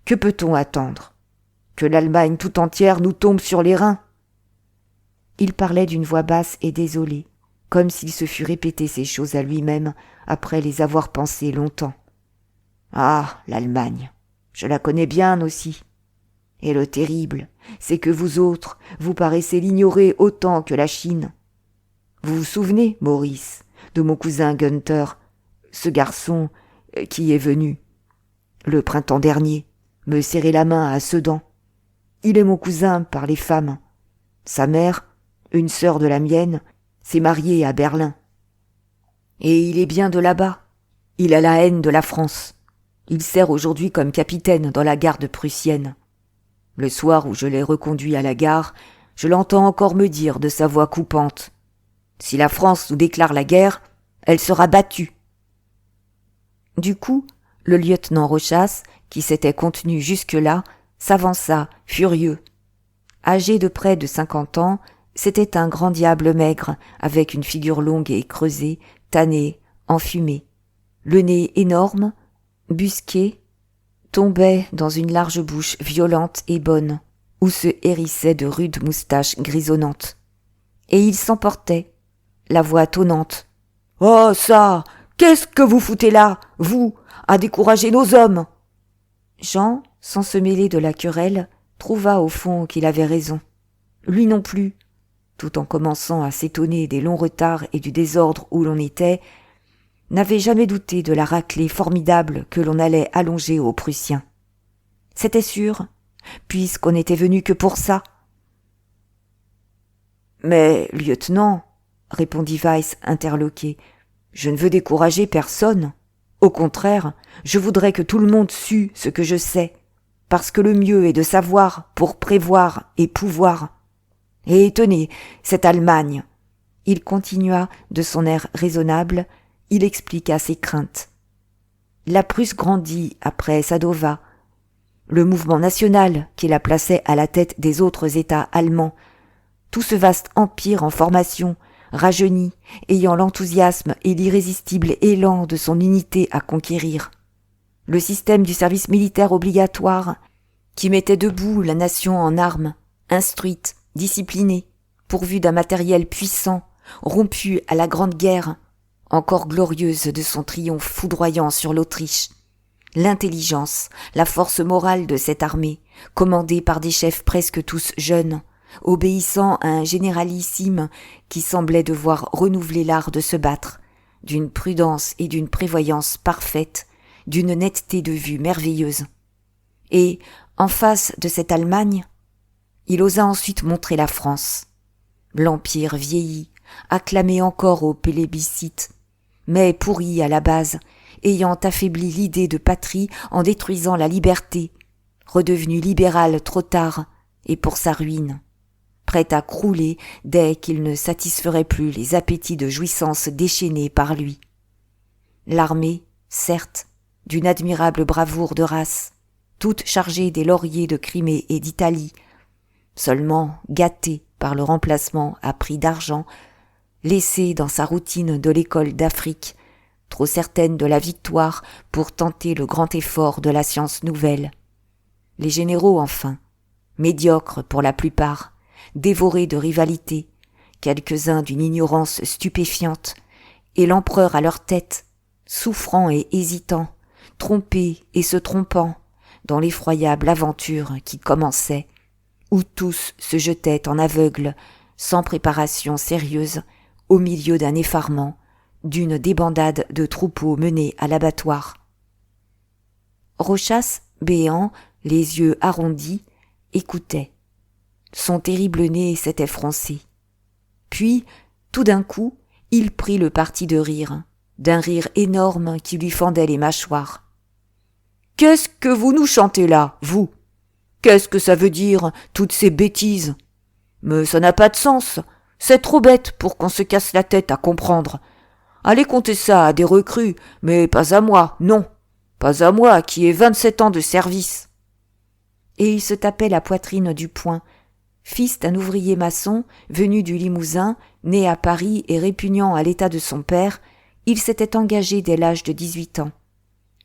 Que peut-on attendre? Que l'Allemagne tout entière nous tombe sur les reins? Il parlait d'une voix basse et désolée, comme s'il se fût répété ces choses à lui-même après les avoir pensées longtemps. Ah, l'Allemagne, je la connais bien aussi. Et le terrible, c'est que vous autres, vous paraissez l'ignorer autant que la Chine. Vous vous souvenez, Maurice, de mon cousin Gunther, ce garçon qui est venu. le printemps dernier, me serrer la main à Sedan. Il est mon cousin par les femmes. Sa mère, une sœur de la mienne, s'est mariée à Berlin. Et il est bien de là-bas. Il a la haine de la France. Il sert aujourd'hui comme capitaine dans la garde prussienne. Le soir où je l'ai reconduit à la gare, je l'entends encore me dire de sa voix coupante : « Si la France nous déclare la guerre, elle sera battue. » Du coup, le lieutenant Rochas, qui s'était contenu jusque-là, s'avança, furieux. Âgé de près de 50 ans, c'était un grand diable maigre, avec une figure longue et creusée, tannée, enfumée. Le nez énorme, busqué, tombait dans une large bouche violente et bonne, où se hérissaient de rudes moustaches grisonnantes. Et il s'emportait, la voix tonnante : « Oh ça, qu'est-ce que vous foutez là, vous, à décourager nos hommes ?» Jean, sans se mêler de la querelle, trouva au fond qu'il avait raison. Lui non plus, tout en commençant à s'étonner des longs retards et du désordre où l'on était, n'avait jamais douté de la raclée formidable que l'on allait allonger aux Prussiens. C'était sûr, puisqu'on n'était venu que pour ça. « Mais, lieutenant, » répondit Weiss interloqué, « je ne veux décourager personne. Au contraire, je voudrais que tout le monde sût ce que je sais, parce que le mieux est de savoir pour prévoir et pouvoir. Et tenez, cette Allemagne. » Il continua de son air raisonnable, il expliqua ses craintes. La Prusse grandit après Sadova. Le mouvement national qui la plaçait à la tête des autres États allemands, tout ce vaste empire en formation, rajeuni, ayant l'enthousiasme et l'irrésistible élan de son unité à conquérir. Le système du service militaire obligatoire, qui mettait debout la nation en armes, instruite, disciplinée, pourvue d'un matériel puissant, rompue à la Grande Guerre, encore glorieuse de son triomphe foudroyant sur l'Autriche. L'intelligence, la force morale de cette armée, commandée par des chefs presque tous jeunes, obéissant à un généralissime qui semblait devoir renouveler l'art de se battre, d'une prudence et d'une prévoyance parfaite, d'une netteté de vue merveilleuse. Et, en face de cette Allemagne, il osa ensuite montrer la France. L'Empire vieilli, acclamé encore au plébiscite, mais pourri à la base, ayant affaibli l'idée de patrie en détruisant la liberté, redevenu libéral trop tard et pour sa ruine, prêt à crouler dès qu'il ne satisferait plus les appétits de jouissance déchaînés par lui. L'armée, certes, d'une admirable bravoure de race, toute chargée des lauriers de Crimée et d'Italie, seulement gâtée par le remplacement à prix d'argent, laissée dans sa routine de l'école d'Afrique, trop certaine de la victoire pour tenter le grand effort de la science nouvelle. Les généraux, enfin, médiocres pour la plupart, dévorés de rivalité, quelques-uns d'une ignorance stupéfiante, et l'empereur à leur tête, souffrant et hésitant, trompé et se trompant, dans l'effroyable aventure qui commençait, où tous se jetaient en aveugles, sans préparation sérieuse, au milieu d'un effarement, d'une débandade de troupeaux menés à l'abattoir. Rochas, béant, les yeux arrondis, écoutait. Son terrible nez s'était froncé. Puis, tout d'un coup, il prit le parti de rire, d'un rire énorme qui lui fendait les mâchoires. « Qu'est-ce que vous nous chantez là, vous ? Qu'est-ce que ça veut dire, toutes ces bêtises ? Mais ça n'a pas de sens, c'est trop bête pour qu'on se casse la tête à comprendre. Allez conter ça à des recrues, mais pas à moi, non, pas à moi qui ai 27 ans de service. » Et il se tapait la poitrine du poing. Fils d'un ouvrier maçon, venu du Limousin, né à Paris et répugnant à l'état de son père, il s'était engagé dès l'âge de 18 ans.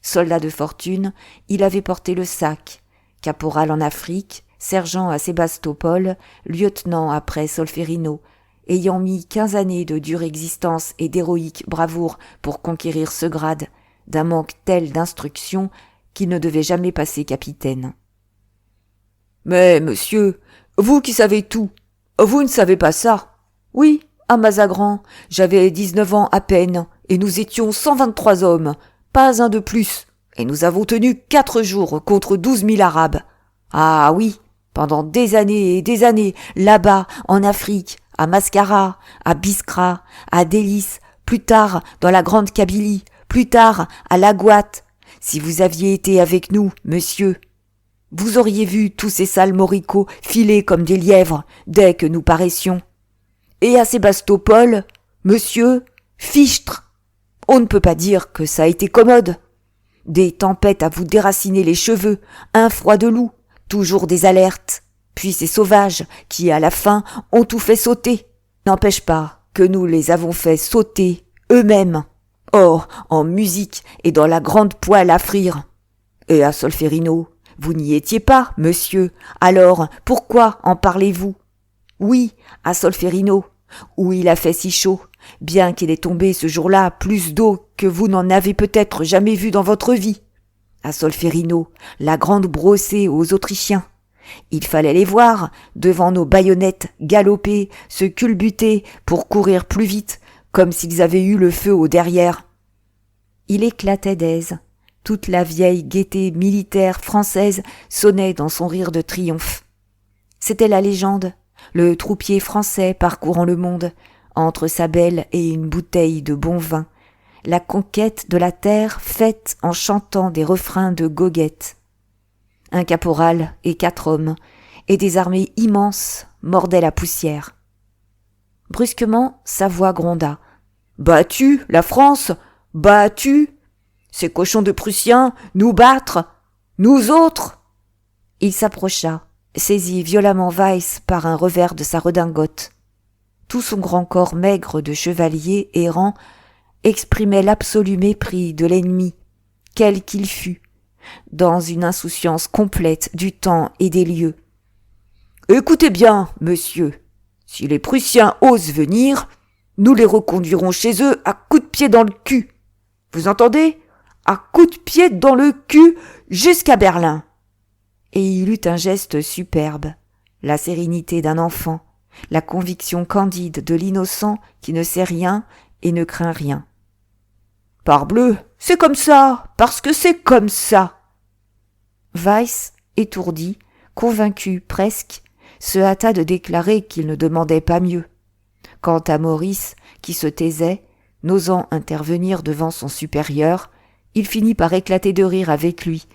Soldat de fortune, il avait porté le sac, caporal en Afrique, sergent à Sébastopol, lieutenant après Solferino, ayant mis 15 années de dure existence et d'héroïque bravoure pour conquérir ce grade, d'un manque tel d'instruction qu'il ne devait jamais passer capitaine. « Mais, monsieur, vous qui savez tout, vous ne savez pas ça. Oui, à Mazagran, j'avais 19 ans à peine, et nous étions 123 hommes, pas un de plus, Et nous avons tenu 4 jours contre 12 000 Arabes. Ah oui, pendant des années et des années, là-bas, en Afrique, à Mascara, à Biskra, à Délice, plus tard dans la Grande Kabylie, plus tard à Laghouat. Si vous aviez été avec nous, monsieur, vous auriez vu tous ces sales moricots filer comme des lièvres dès que nous paraissions. Et à Sébastopol, monsieur, fichtre. On ne peut pas dire que ça a été commode. Des tempêtes à vous déraciner les cheveux, un froid de loup, toujours des alertes. Puis ces sauvages qui, à la fin, ont tout fait sauter. N'empêche pas que nous les avons fait sauter eux-mêmes. Or, en musique et dans la grande poêle à frire. Et à Solferino, vous n'y étiez pas, monsieur. Alors, pourquoi en parlez-vous? Oui, à Solferino, où il a fait si chaud, bien qu'il ait tombé ce jour-là plus d'eau que vous n'en avez peut-être jamais vu dans votre vie. À Solferino, la grande brossée aux Autrichiens. Il fallait les voir, devant nos baïonnettes, galoper, se culbuter pour courir plus vite, comme s'ils avaient eu le feu au derrière. Il éclatait d'aise. Toute la vieille gaieté militaire française sonnait dans son rire de triomphe. C'était la légende, le troupier français parcourant le monde, entre sa belle et une bouteille de bon vin, la conquête de la terre faite en chantant des refrains de goguette. Un caporal et 4 hommes, et des armées immenses mordaient la poussière. Brusquement, sa voix gronda. « Battue, la France, battue! Ces cochons de Prussiens, nous battre, nous autres !» Il s'approcha, saisit violemment Weiss par un revers de sa redingote. Tout son grand corps maigre de chevalier errant exprimait l'absolu mépris de l'ennemi, quel qu'il fût, dans une insouciance complète du temps et des lieux. « Écoutez bien, monsieur, si les Prussiens osent venir, nous les reconduirons chez eux à coups de pied dans le cul. Vous entendez ? À coups de pied dans le cul jusqu'à Berlin. » Et il eut un geste superbe, la sérénité d'un enfant, la conviction candide de l'innocent qui ne sait rien et ne craint rien. « Parbleu, c'est comme ça, parce que c'est comme ça !» Weiss, étourdi, convaincu presque, se hâta de déclarer qu'il ne demandait pas mieux. Quant à Maurice, qui se taisait, n'osant intervenir devant son supérieur, il finit par éclater de rire avec lui.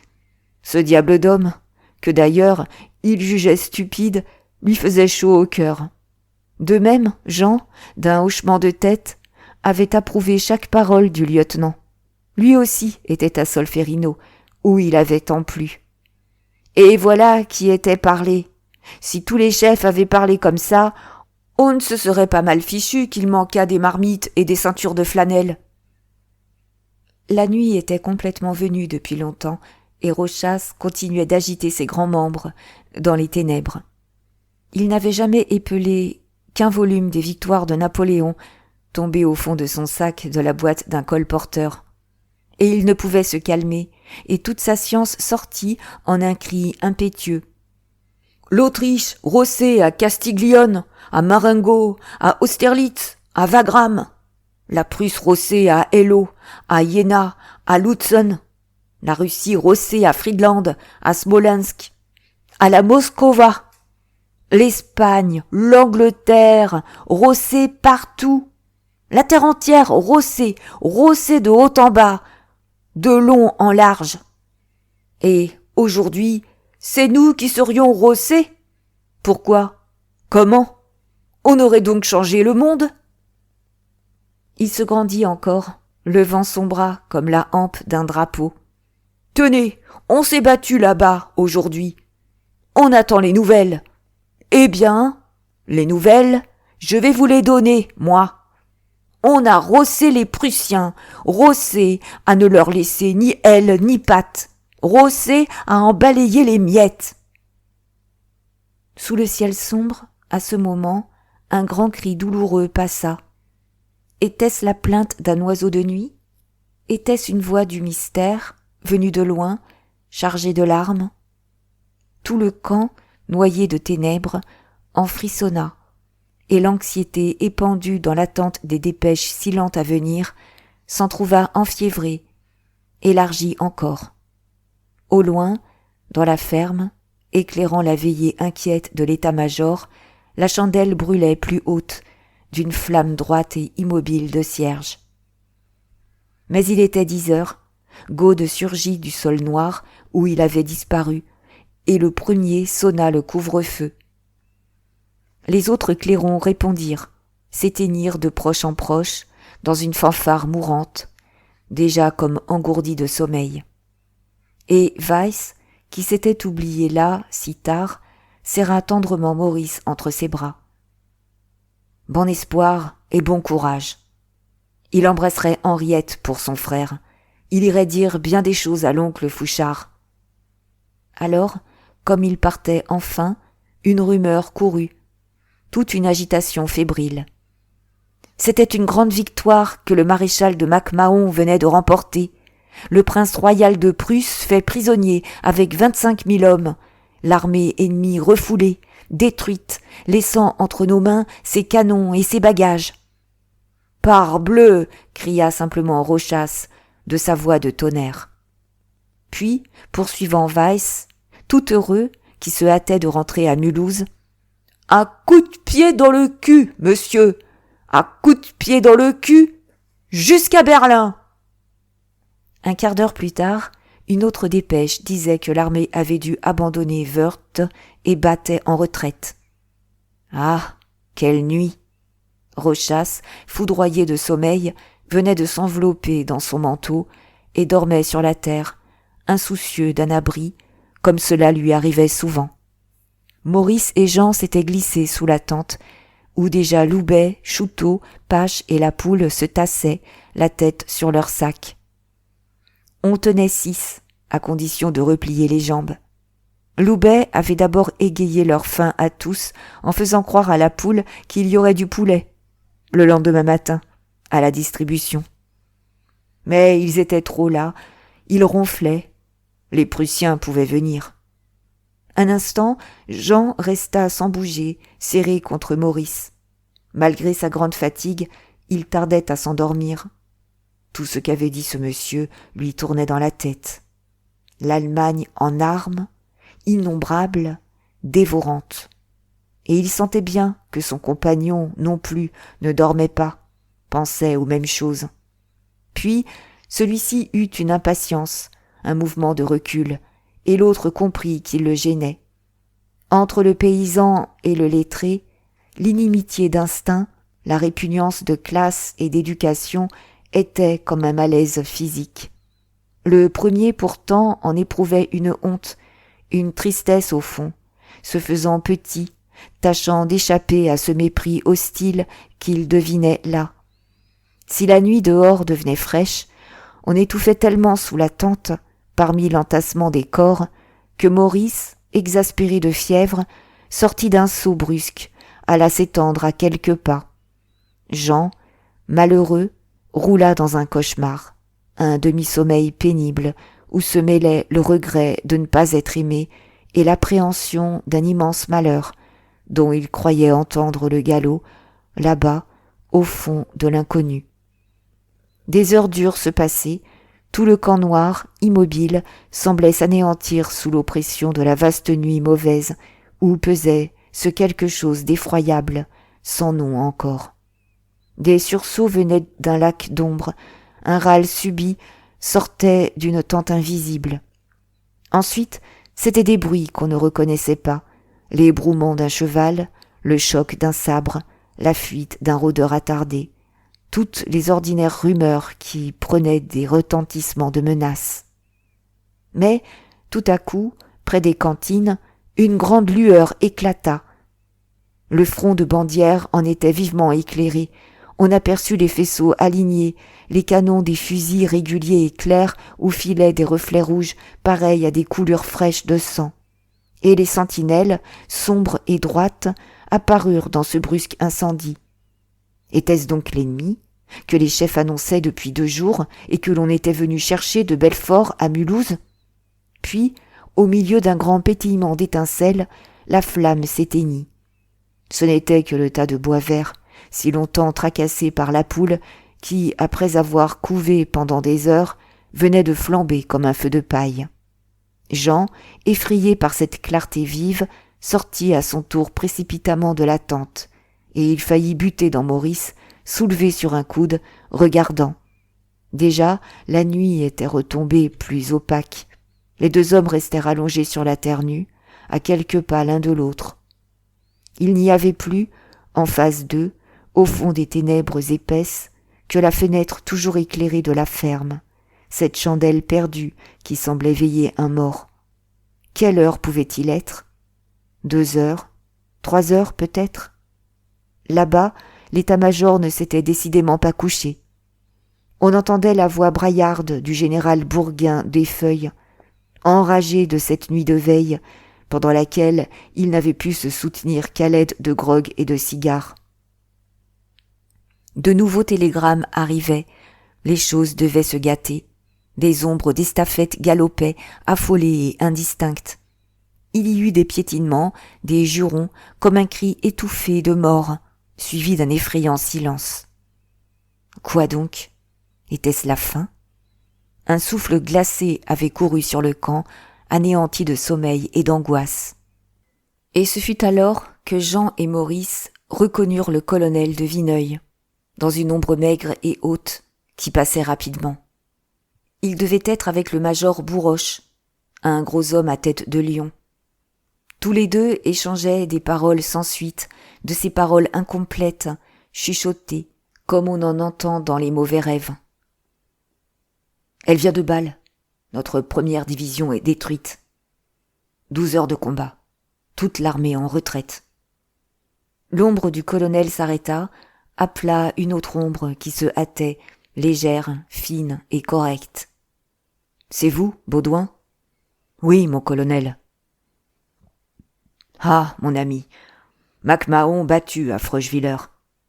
Ce diable d'homme, que d'ailleurs il jugeait stupide, lui faisait chaud au cœur. De même, Jean, d'un hochement de tête, avait approuvé chaque parole du lieutenant. Lui aussi était à Solferino, où il avait tant plu. Et voilà qui était parlé. Si tous les chefs avaient parlé comme ça, on ne se serait pas mal fichu qu'il manquât des marmites et des ceintures de flanelle. La nuit était complètement venue depuis longtemps, et Rochas continuait d'agiter ses grands membres dans les ténèbres. Il n'avait jamais épelé qu'un volume des victoires de Napoléon, tombé au fond de son sac de la boîte d'un colporteur. Et il ne pouvait se calmer, et toute sa science sortit en un cri impétueux. L'Autriche rossée à Castiglione, à Marengo, à Austerlitz, à Wagram. La Prusse rossée à Eylau, à Iéna, à Lutzen. La Russie rossée à Friedland, à Smolensk, à la Moskova. L'Espagne, l'Angleterre, rossée partout. La terre entière rossée, rossée de haut en bas, de long en large. Et aujourd'hui, c'est nous qui serions rossés. Pourquoi ? Comment ? On aurait donc changé le monde ? Il se grandit encore, levant son bras comme la hampe d'un drapeau. Tenez, on s'est battu là-bas aujourd'hui. On attend les nouvelles. Eh bien, les nouvelles, je vais vous les donner, moi. On a rossé les Prussiens, rossé à ne leur laisser ni ailes ni pattes, rossé à en balayer les miettes. Sous le ciel sombre, à ce moment, un grand cri douloureux passa. Était-ce la plainte d'un oiseau de nuit ? Était-ce une voix du mystère, venue de loin, chargée de larmes ? Tout le camp, noyé de ténèbres, en frissonna, et l'anxiété épandue dans l'attente des dépêches si lentes à venir s'en trouva enfiévrée, élargie encore. Au loin, dans la ferme, éclairant la veillée inquiète de l'état-major, la chandelle brûlait plus haute, d'une flamme droite et immobile de cierge. Mais il était 10 heures, Gaude surgit du sol noir où il avait disparu, et le premier sonna le couvre-feu. Les autres clairons répondirent, s'éteignirent de proche en proche, dans une fanfare mourante, déjà comme engourdie de sommeil. Et Weiss, qui s'était oublié là, si tard, serra tendrement Maurice entre ses bras. Bon espoir et bon courage. Il embrasserait Henriette pour son frère. Il irait dire bien des choses à l'oncle Fouchard. Alors, comme il partait enfin, une rumeur courut, toute une agitation fébrile. C'était une grande victoire que le maréchal de Mac-Mahon venait de remporter. Le prince royal de Prusse fait prisonnier avec 25 000 hommes. L'armée ennemie refoulée, détruite, laissant entre nos mains ses canons et ses bagages. « Parbleu !» cria simplement Rochas, de sa voix de tonnerre. Puis, poursuivant Weiss, tout heureux, qui se hâtait de rentrer à Mulhouse, « Un coup de pied dans le cul, monsieur ! Un coup de pied dans le cul, jusqu'à Berlin !» Un quart d'heure plus tard, une autre dépêche disait que l'armée avait dû abandonner Wörth et battait en retraite. Ah, quelle nuit! Rochas, foudroyé de sommeil, venait de s'envelopper dans son manteau et dormait sur la terre, insoucieux d'un abri, comme cela lui arrivait souvent. Maurice et Jean s'étaient glissés sous la tente, où déjà Loubet, Chouteau, Pache et la poule se tassaient, la tête sur leur sac. On tenait 6, à condition de replier les jambes. Loubet avait d'abord égayé leur faim à tous en faisant croire à la poule qu'il y aurait du poulet, le lendemain matin, à la distribution. Mais ils étaient trop là, ils ronflaient, les Prussiens pouvaient venir. Un instant, Jean resta sans bouger, serré contre Maurice. Malgré sa grande fatigue, il tardait à s'endormir. Tout ce qu'avait dit ce monsieur lui tournait dans la tête. L'Allemagne en armes, innombrable, dévorante. Et il sentait bien que son compagnon non plus ne dormait pas, pensait aux mêmes choses. Puis, celui-ci eut une impatience, un mouvement de recul, et l'autre comprit qu'il le gênait. Entre le paysan et le lettré, l'inimitié d'instinct, la répugnance de classe et d'éducation était comme un malaise physique. Le premier pourtant en éprouvait une honte, une tristesse au fond, se faisant petit, tâchant d'échapper à ce mépris hostile qu'il devinait là. Si la nuit dehors devenait fraîche, on étouffait tellement sous la tente, parmi l'entassement des corps, que Maurice, exaspéré de fièvre, sortit d'un saut brusque, alla s'étendre à quelques pas. Jean, malheureux, roula dans un cauchemar, un demi-sommeil pénible où se mêlait le regret de ne pas être aimé et l'appréhension d'un immense malheur dont il croyait entendre le galop, là-bas, au fond de l'inconnu. Des heures dures se passaient, tout le camp noir, immobile, semblait s'anéantir sous l'oppression de la vaste nuit mauvaise, où pesait ce quelque chose d'effroyable, sans nom encore. Des sursauts venaient d'un lac d'ombre, un râle subit sortait d'une tente invisible. Ensuite, c'étaient des bruits qu'on ne reconnaissait pas, les brouements d'un cheval, le choc d'un sabre, la fuite d'un rôdeur attardé, toutes les ordinaires rumeurs qui prenaient des retentissements de menaces. Mais, tout à coup, près des cantines, une grande lueur éclata. Le front de Bandière en était vivement éclairé. On aperçut les faisceaux alignés, les canons des fusils réguliers et clairs où filaient des reflets rouges pareils à des coulures fraîches de sang. Et les sentinelles, sombres et droites, apparurent dans ce brusque incendie. Était-ce donc l'ennemi, que les chefs annonçaient depuis 2 jours et que l'on était venu chercher de Belfort à Mulhouse? Puis, au milieu d'un grand pétillement d'étincelles, la flamme s'éteignit. Ce n'était que le tas de bois vert, si longtemps tracassé par la poule, qui, après avoir couvé pendant des heures, venait de flamber comme un feu de paille. Jean, effrayé par cette clarté vive, sortit à son tour précipitamment de la tente, et il faillit buter dans Maurice, soulevé sur un coude, regardant. Déjà, la nuit était retombée plus opaque. Les deux hommes restèrent allongés sur la terre nue, à quelques pas l'un de l'autre. Il n'y avait plus, en face d'eux, au fond des ténèbres épaisses, que la fenêtre toujours éclairée de la ferme, cette chandelle perdue qui semblait veiller un mort. Quelle heure pouvait-il être ? 2 heures, 3 heures peut-être ? Là-bas, l'état-major ne s'était décidément pas couché. On entendait la voix braillarde du général Bourguin des Feuilles, enragé de cette nuit de veille, pendant laquelle il n'avait pu se soutenir qu'à l'aide de grog et de cigares. De nouveaux télégrammes arrivaient, les choses devaient se gâter, des ombres d'estafettes galopaient, affolées et indistinctes. Il y eut des piétinements, des jurons, comme un cri étouffé de mort, suivi d'un effrayant silence. Quoi donc ? Était-ce la fin ? Un souffle glacé avait couru sur le camp, anéanti de sommeil et d'angoisse. Et ce fut alors que Jean et Maurice reconnurent le colonel de Vineuil, dans une ombre maigre et haute qui passait rapidement. Il devait être avec le major Bourroche, un gros homme à tête de lion. Tous les deux échangeaient des paroles sans suite, de ces paroles incomplètes, chuchotées, comme on en entend dans les mauvais rêves. « Elle vient de Bâle. Notre première division est détruite. 12 heures de combat. Toute l'armée en retraite. » L'ombre du colonel s'arrêta, appela une autre ombre qui se hâtait, légère, fine et correcte. « C'est vous, Baudouin ? » ?»« Oui, mon colonel. »« Ah, mon ami, MacMahon battu à Freuchwiller,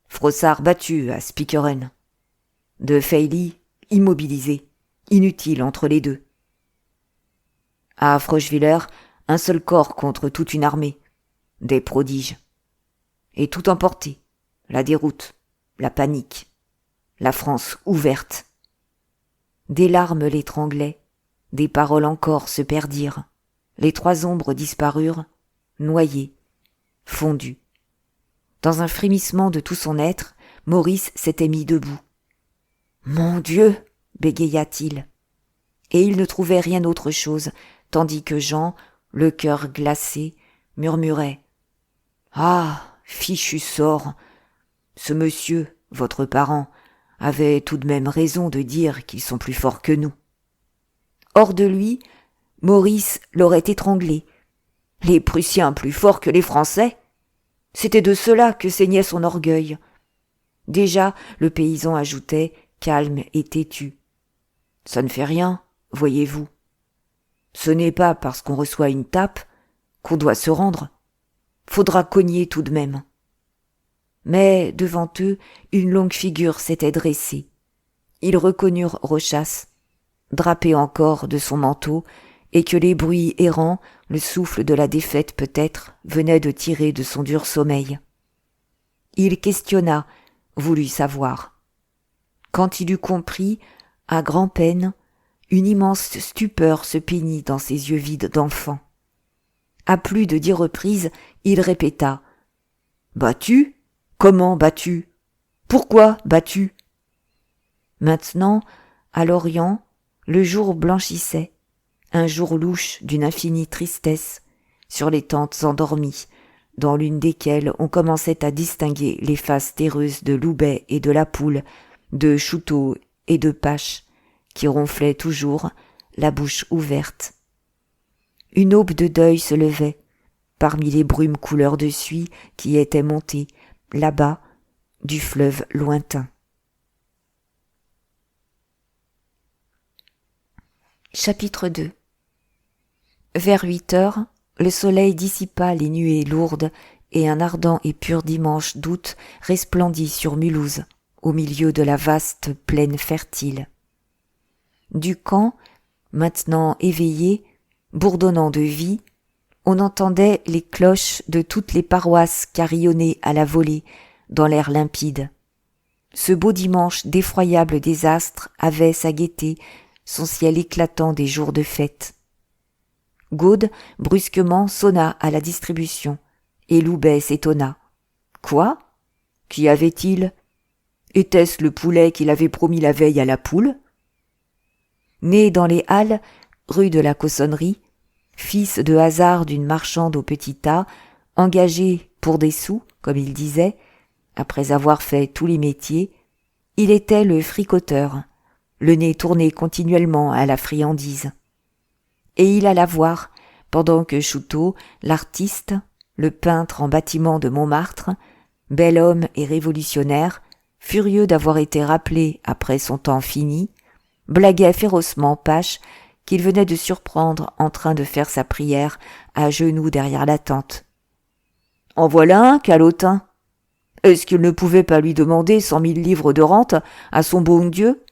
Frossard battu à Spikeren, de Feilly immobilisé, inutile entre les deux. À Freuchwiller, un seul corps contre toute une armée, des prodiges. Et tout emporté, la déroute, la panique, la France ouverte. » Des larmes l'étranglaient, des paroles encore se perdirent, les 3 ombres disparurent, noyées, fondues. Dans un frémissement de tout son être, Maurice s'était mis debout. « Mon Dieu !» bégaya-t-il. Et il ne trouvait rien autre chose, tandis que Jean, le cœur glacé, murmurait « Ah, fichu sort ! Ce monsieur, votre parent, avait tout de même raison de dire qu'ils sont plus forts que nous. » Hors de lui, Maurice l'aurait étranglé. Les Prussiens plus forts que les Français ? C'était de cela que saignait son orgueil. Déjà, le paysan ajoutait, calme et têtu. « Ça ne fait rien, voyez-vous. Ce n'est pas parce qu'on reçoit une tape qu'on doit se rendre. Faudra cogner tout de même. » Mais devant eux, une longue figure s'était dressée. Ils reconnurent Rochas, drapé encore de son manteau, et que les bruits errants, le souffle de la défaite peut-être, venaient de tirer de son dur sommeil. Il questionna, voulut savoir. Quand il eut compris, à grand-peine, une immense stupeur se peignit dans ses yeux vides d'enfant. À plus de 10 reprises, il répéta « Battu ? Comment battu ? Pourquoi battu ?» Maintenant, à l'Orient, le jour blanchissait, un jour louche d'une infinie tristesse, sur les tentes endormies, dans l'une desquelles on commençait à distinguer les faces terreuses de Loubet et de la Poule, de Chouteau et de Pache, qui ronflaient toujours, la bouche ouverte. Une aube de deuil se levait, parmi les brumes couleur de suie qui étaient montées, là-bas, du fleuve lointain. Chapitre 2. Vers 8 heures, le soleil dissipa les nuées lourdes et un ardent et pur dimanche d'août resplendit sur Mulhouse, au milieu de la vaste plaine fertile. Du camp, maintenant éveillé, bourdonnant de vie, on entendait les cloches de toutes les paroisses carillonner à la volée, dans l'air limpide. Ce beau dimanche d'effroyables désastres avait sa gaieté, son ciel éclatant des jours de fête. Gaude, brusquement, sonna à la distribution, et Loubet s'étonna. Quoi? Qu'y avait-il? Était-ce le poulet qu'il avait promis la veille à la poule? Né dans les Halles, rue de la Cossonnerie, fils de hasard d'une marchande au petit tas, engagé pour des sous, comme il disait, après avoir fait tous les métiers, il était le fricoteur, le nez tourné continuellement à la friandise. Et il alla voir, pendant que Chouteau, l'artiste, le peintre en bâtiment de Montmartre, bel homme et révolutionnaire, furieux d'avoir été rappelé après son temps fini, blaguait férocement Pache qu'il venait de surprendre en train de faire sa prière à genoux derrière la tente. « En voilà un, calotin! Est-ce qu'il ne pouvait pas lui demander 100 000 livres de rente à son bon Dieu ?»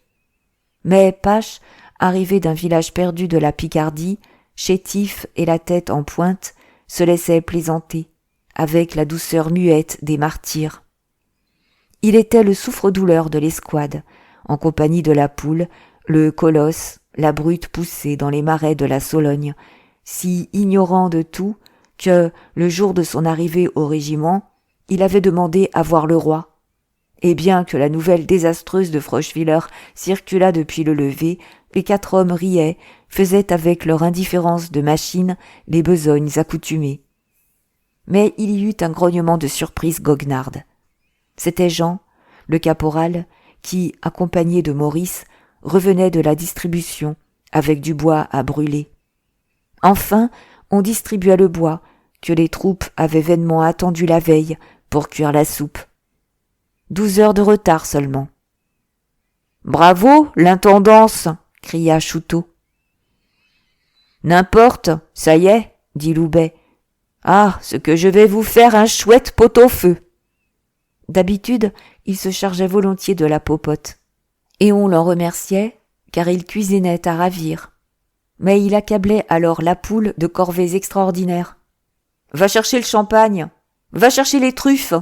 Mais Pache, arrivé d'un village perdu de la Picardie, chétif et la tête en pointe, se laissait plaisanter, avec la douceur muette des martyrs. Il était le souffre-douleur de l'escouade, en compagnie de la poule, le colosse, la brute poussée dans les marais de la Sologne, si ignorant de tout que, le jour de son arrivée au régiment, il avait demandé à voir le roi. Et bien que la nouvelle désastreuse de Froschwiller circulât depuis le lever, les 4 hommes riaient, faisaient avec leur indifférence de machine les besognes accoutumées. Mais il y eut un grognement de surprise goguenarde. C'était Jean, le caporal, qui, accompagné de Maurice, revenait de la distribution, avec du bois à brûler. Enfin, on distribua le bois, que les troupes avaient vainement attendu la veille pour cuire la soupe. 12 heures de retard seulement. « Bravo, l'intendance !» cria Chouteau. « N'importe, ça y est, » dit Loubet. « Ah, ce que je vais vous faire un chouette pot-au-feu !» D'habitude, il se chargeait volontiers de la popote. Et on l'en remerciait, car il cuisinait à ravir. Mais il accablait alors la poule de corvées extraordinaires. « Va chercher le champagne, va chercher les truffes !»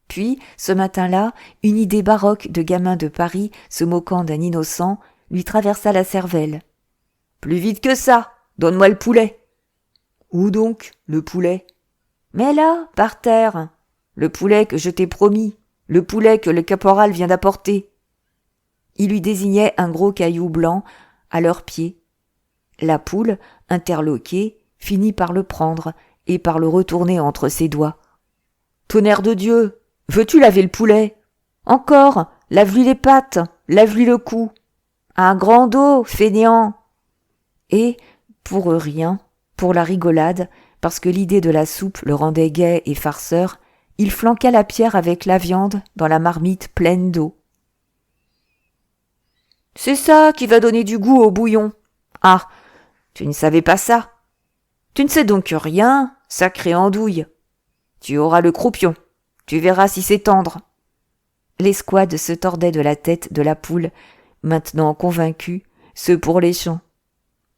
Puis, ce matin-là, une idée baroque de gamin de Paris se moquant d'un innocent lui traversa la cervelle. « Plus vite que ça, donne-moi le poulet !»« Où donc, le poulet ?»« Mais là, par terre, le poulet que je t'ai promis, le poulet que le caporal vient d'apporter. » Il lui désignait un gros caillou blanc à leurs pieds. La poule, interloquée, finit par le prendre et par le retourner entre ses doigts. « Tonnerre de Dieu, veux-tu laver le poulet ? Encore, lave-lui les pattes, lave-lui le cou. Un grand dos, fainéant !» Et, pour rien, pour la rigolade, parce que l'idée de la soupe le rendait gai et farceur, il flanqua la pierre avec la viande dans la marmite pleine d'eau. « C'est ça qui va donner du goût au bouillon. Ah, tu ne savais pas ça. Tu ne sais donc rien, sacré andouille. Tu auras le croupion, tu verras si c'est tendre. » L'escouade se tordait de la tête de la poule, maintenant convaincue, ce pour les champs.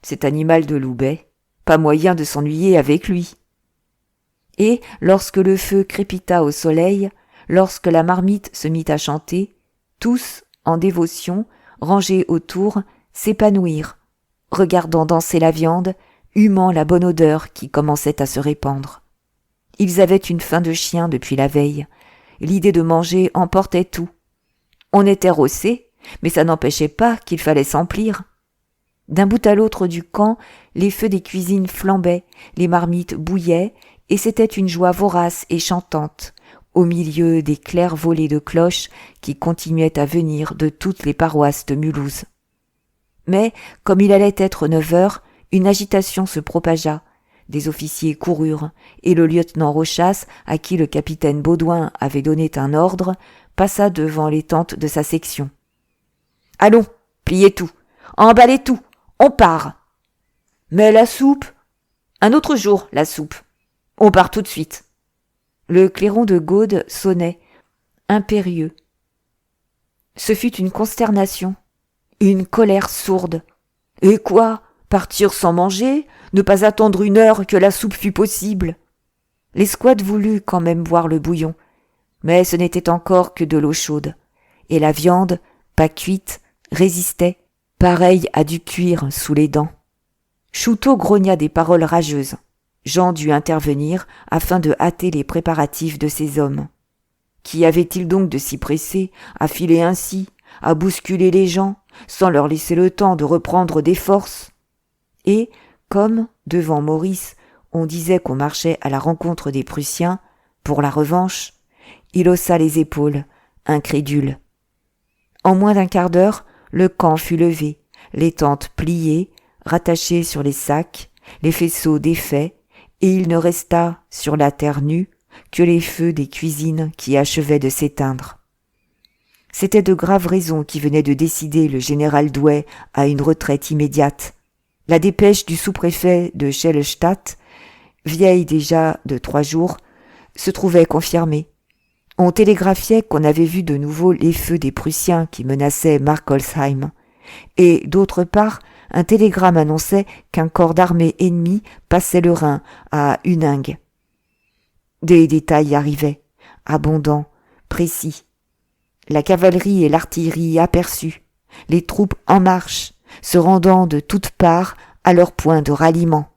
Cet animal de Loubet, pas moyen de s'ennuyer avec lui. Et, lorsque le feu crépita au soleil, lorsque la marmite se mit à chanter, tous, en dévotion, rangés autour, s'épanouirent, regardant danser la viande, humant la bonne odeur qui commençait à se répandre. Ils avaient une faim de chien depuis la veille. L'idée de manger emportait tout. On était rossé, mais ça n'empêchait pas qu'il fallait s'emplir. D'un bout à l'autre du camp, les feux des cuisines flambaient, les marmites bouillaient, et c'était une joie vorace et chantante, au milieu des clairs volées de cloches qui continuaient à venir de toutes les paroisses de Mulhouse. Mais, comme il allait être 9 heures, une agitation se propagea. Des officiers coururent, et le lieutenant Rochas, à qui le capitaine Baudouin avait donné un ordre, passa devant les tentes de sa section. « Allons, pliez tout, emballez tout, on part !»« Mais la soupe ?»« Un autre jour, la soupe. On part tout de suite. » Le clairon de Gaude sonnait, impérieux. Ce fut une consternation, une colère sourde. Et quoi ? Partir sans manger ? Ne pas attendre 1 heure que la soupe fût possible ? L'escouade voulut quand même boire le bouillon, mais ce n'était encore que de l'eau chaude, et la viande, pas cuite, résistait, pareil à du cuir sous les dents. Chouteau grogna des paroles rageuses. Jean dut intervenir afin de hâter les préparatifs de ces hommes. Qu'y avait-il donc de si pressé à filer ainsi, à bousculer les gens, sans leur laisser le temps de reprendre des forces? Et, comme, devant Maurice, on disait qu'on marchait à la rencontre des Prussiens, pour la revanche, il haussa les épaules, incrédule. En moins d'un quart d'heure, le camp fut levé, les tentes pliées, rattachées sur les sacs, les faisceaux défaits, et il ne resta, sur la terre nue, que les feux des cuisines qui achevaient de s'éteindre. C'étaient de graves raisons qui venaient de décider le général Douay à une retraite immédiate. La dépêche du sous-préfet de Schellestadt, vieille déjà de 3 jours, se trouvait confirmée. On télégraphiait qu'on avait vu de nouveau les feux des Prussiens qui menaçaient Markolsheim, et d'autre part, un télégramme annonçait qu'un corps d'armée ennemi passait le Rhin à Huningue. Des détails arrivaient, abondants, précis. La cavalerie et l'artillerie aperçues, les troupes en marche, se rendant de toutes parts à leur point de ralliement.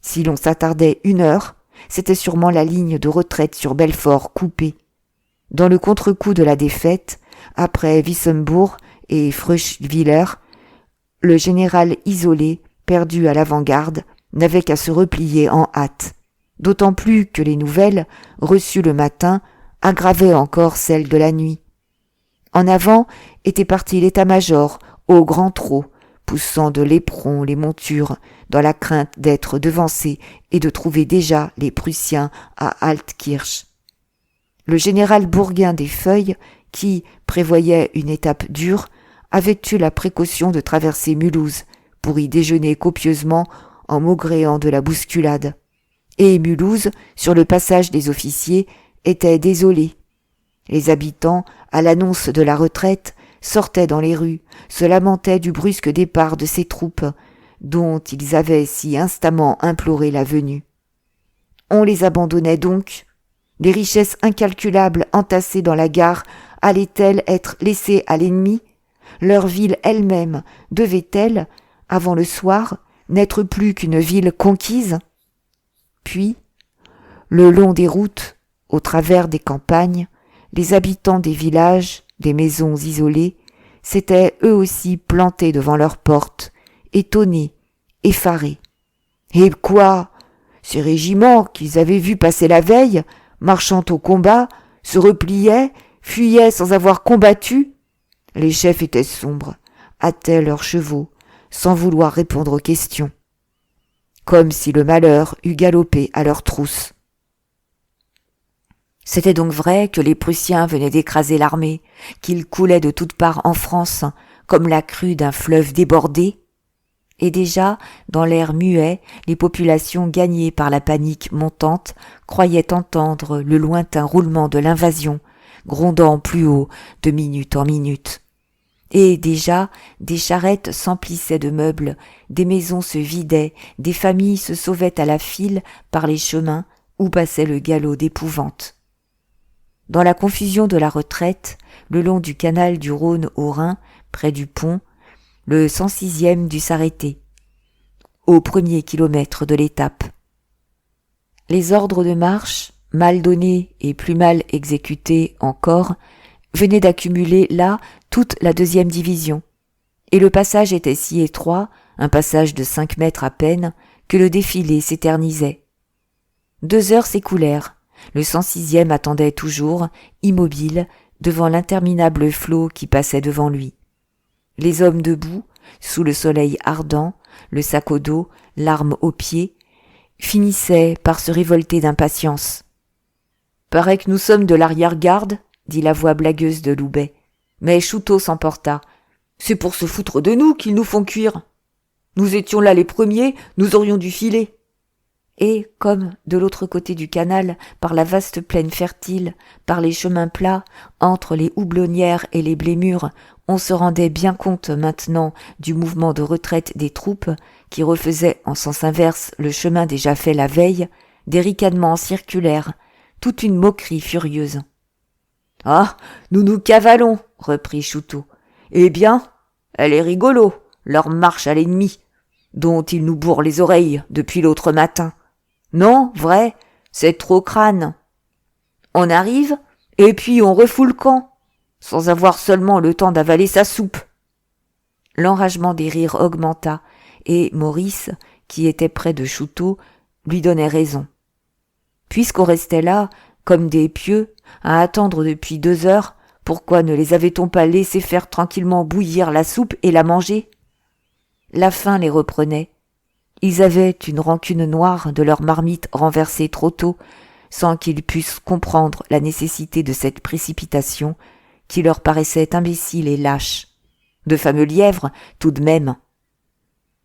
Si l'on s'attardait 1 heure, c'était sûrement la ligne de retraite sur Belfort coupée. Dans le contre-coup de la défaite, après Wissembourg et Fröschwiller, le général isolé, perdu à l'avant-garde, n'avait qu'à se replier en hâte, d'autant plus que les nouvelles, reçues le matin, aggravaient encore celles de la nuit. En avant était parti l'état-major, au grand trot, poussant de l'éperon les montures, dans la crainte d'être devancé et de trouver déjà les Prussiens à Altkirch. Le général Bourguin des Feuilles, qui prévoyait une étape dure, avait eu la précaution de traverser Mulhouse pour y déjeuner copieusement en maugréant de la bousculade. Et Mulhouse, sur le passage des officiers, était désolé. Les habitants, à l'annonce de la retraite, sortaient dans les rues, se lamentaient du brusque départ de ces troupes, dont ils avaient si instamment imploré la venue. On les abandonnait donc. Les richesses incalculables entassées dans la gare allaient-elles être laissées à l'ennemi? Leur ville elle-même devait-elle, avant le soir, n'être plus qu'une ville conquise? Puis, le long des routes, au travers des campagnes, les habitants des villages, des maisons isolées, s'étaient eux aussi plantés devant leurs portes, étonnés, effarés. Et quoi? Ces régiments qu'ils avaient vus passer la veille, marchant au combat, se repliaient, fuyaient sans avoir combattu? Les chefs étaient sombres, hâtaient leurs chevaux, sans vouloir répondre aux questions, comme si le malheur eût galopé à leur trousse. C'était donc vrai que les Prussiens venaient d'écraser l'armée, qu'ils coulaient de toutes parts en France, comme la crue d'un fleuve débordé? Et déjà, dans l'air muet, les populations gagnées par la panique montante croyaient entendre le lointain roulement de l'invasion, grondant plus haut de minute en minute. Et déjà, des charrettes s'emplissaient de meubles, des maisons se vidaient, des familles se sauvaient à la file par les chemins où passait le galop d'épouvante. Dans la confusion de la retraite, le long du canal du Rhône au Rhin, près du pont, le 106e dut s'arrêter, au 1er kilomètre de l'étape. Les ordres de marche, mal donnés et plus mal exécutés encore, venaient d'accumuler là toute la 2e division, et le passage était si étroit, un passage de 5 mètres à peine, que le défilé s'éternisait. 2 heures s'écoulèrent, le 106e attendait toujours, immobile, devant l'interminable flot qui passait devant lui. Les hommes debout, sous le soleil ardent, le sac au dos, l'arme aux pieds, finissaient par se révolter d'impatience. « Paraît que nous sommes de l'arrière-garde, » dit la voix blagueuse de Loubet. Mais Chouteau s'emporta. « C'est pour se foutre de nous qu'ils nous font cuire. Nous étions là les premiers, nous aurions dû filer. » Et, comme de l'autre côté du canal, par la vaste plaine fertile, par les chemins plats, entre les houblonnières et les blés mûrs, on se rendait bien compte maintenant du mouvement de retraite des troupes, qui refaisaient en sens inverse le chemin déjà fait la veille, des ricanements circulaires, toute une moquerie furieuse. « Ah, nous nous cavalons, reprit Chouteau. Eh bien, elle est rigolo, leur marche à l'ennemi, dont ils nous bourrent les oreilles depuis l'autre matin. Non, vrai, c'est trop crâne. On arrive, et puis on refoule le camp, sans avoir seulement le temps d'avaler sa soupe. » L'enragement des rires augmenta, et Maurice, qui était près de Chouteau, lui donnait raison. Puisqu'on restait là, comme des pieux, à attendre depuis 2 heures, pourquoi ne les avait-on pas laissés faire tranquillement bouillir la soupe et la manger ? La faim les reprenait. Ils avaient une rancune noire de leur marmite renversée trop tôt, sans qu'ils pussent comprendre la nécessité de cette précipitation qui leur paraissait imbécile et lâche. De fameux lièvres, tout de même.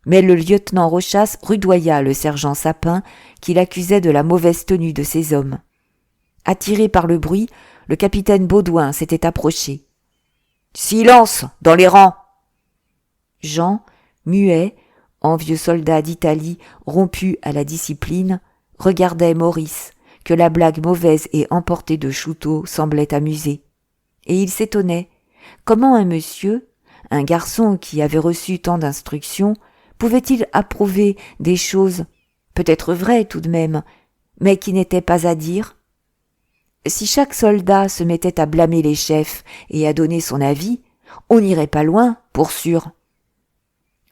Mais le lieutenant Rochas rudoya le sergent Sapin, qui l'accusait de la mauvaise tenue de ses hommes. Attiré par le bruit, le capitaine Baudouin s'était approché. « Silence dans les rangs !» Jean, muet, en vieux soldat d'Italie rompu à la discipline, regardait Maurice, que la blague mauvaise et emportée de Chouteau semblait amuser. Et il s'étonnait. Comment un monsieur, un garçon qui avait reçu tant d'instructions, pouvait-il approuver des choses, peut-être vraies tout de même, mais qui n'étaient pas à dire ? Si chaque soldat se mettait à blâmer les chefs et à donner son avis, on n'irait pas loin, pour sûr.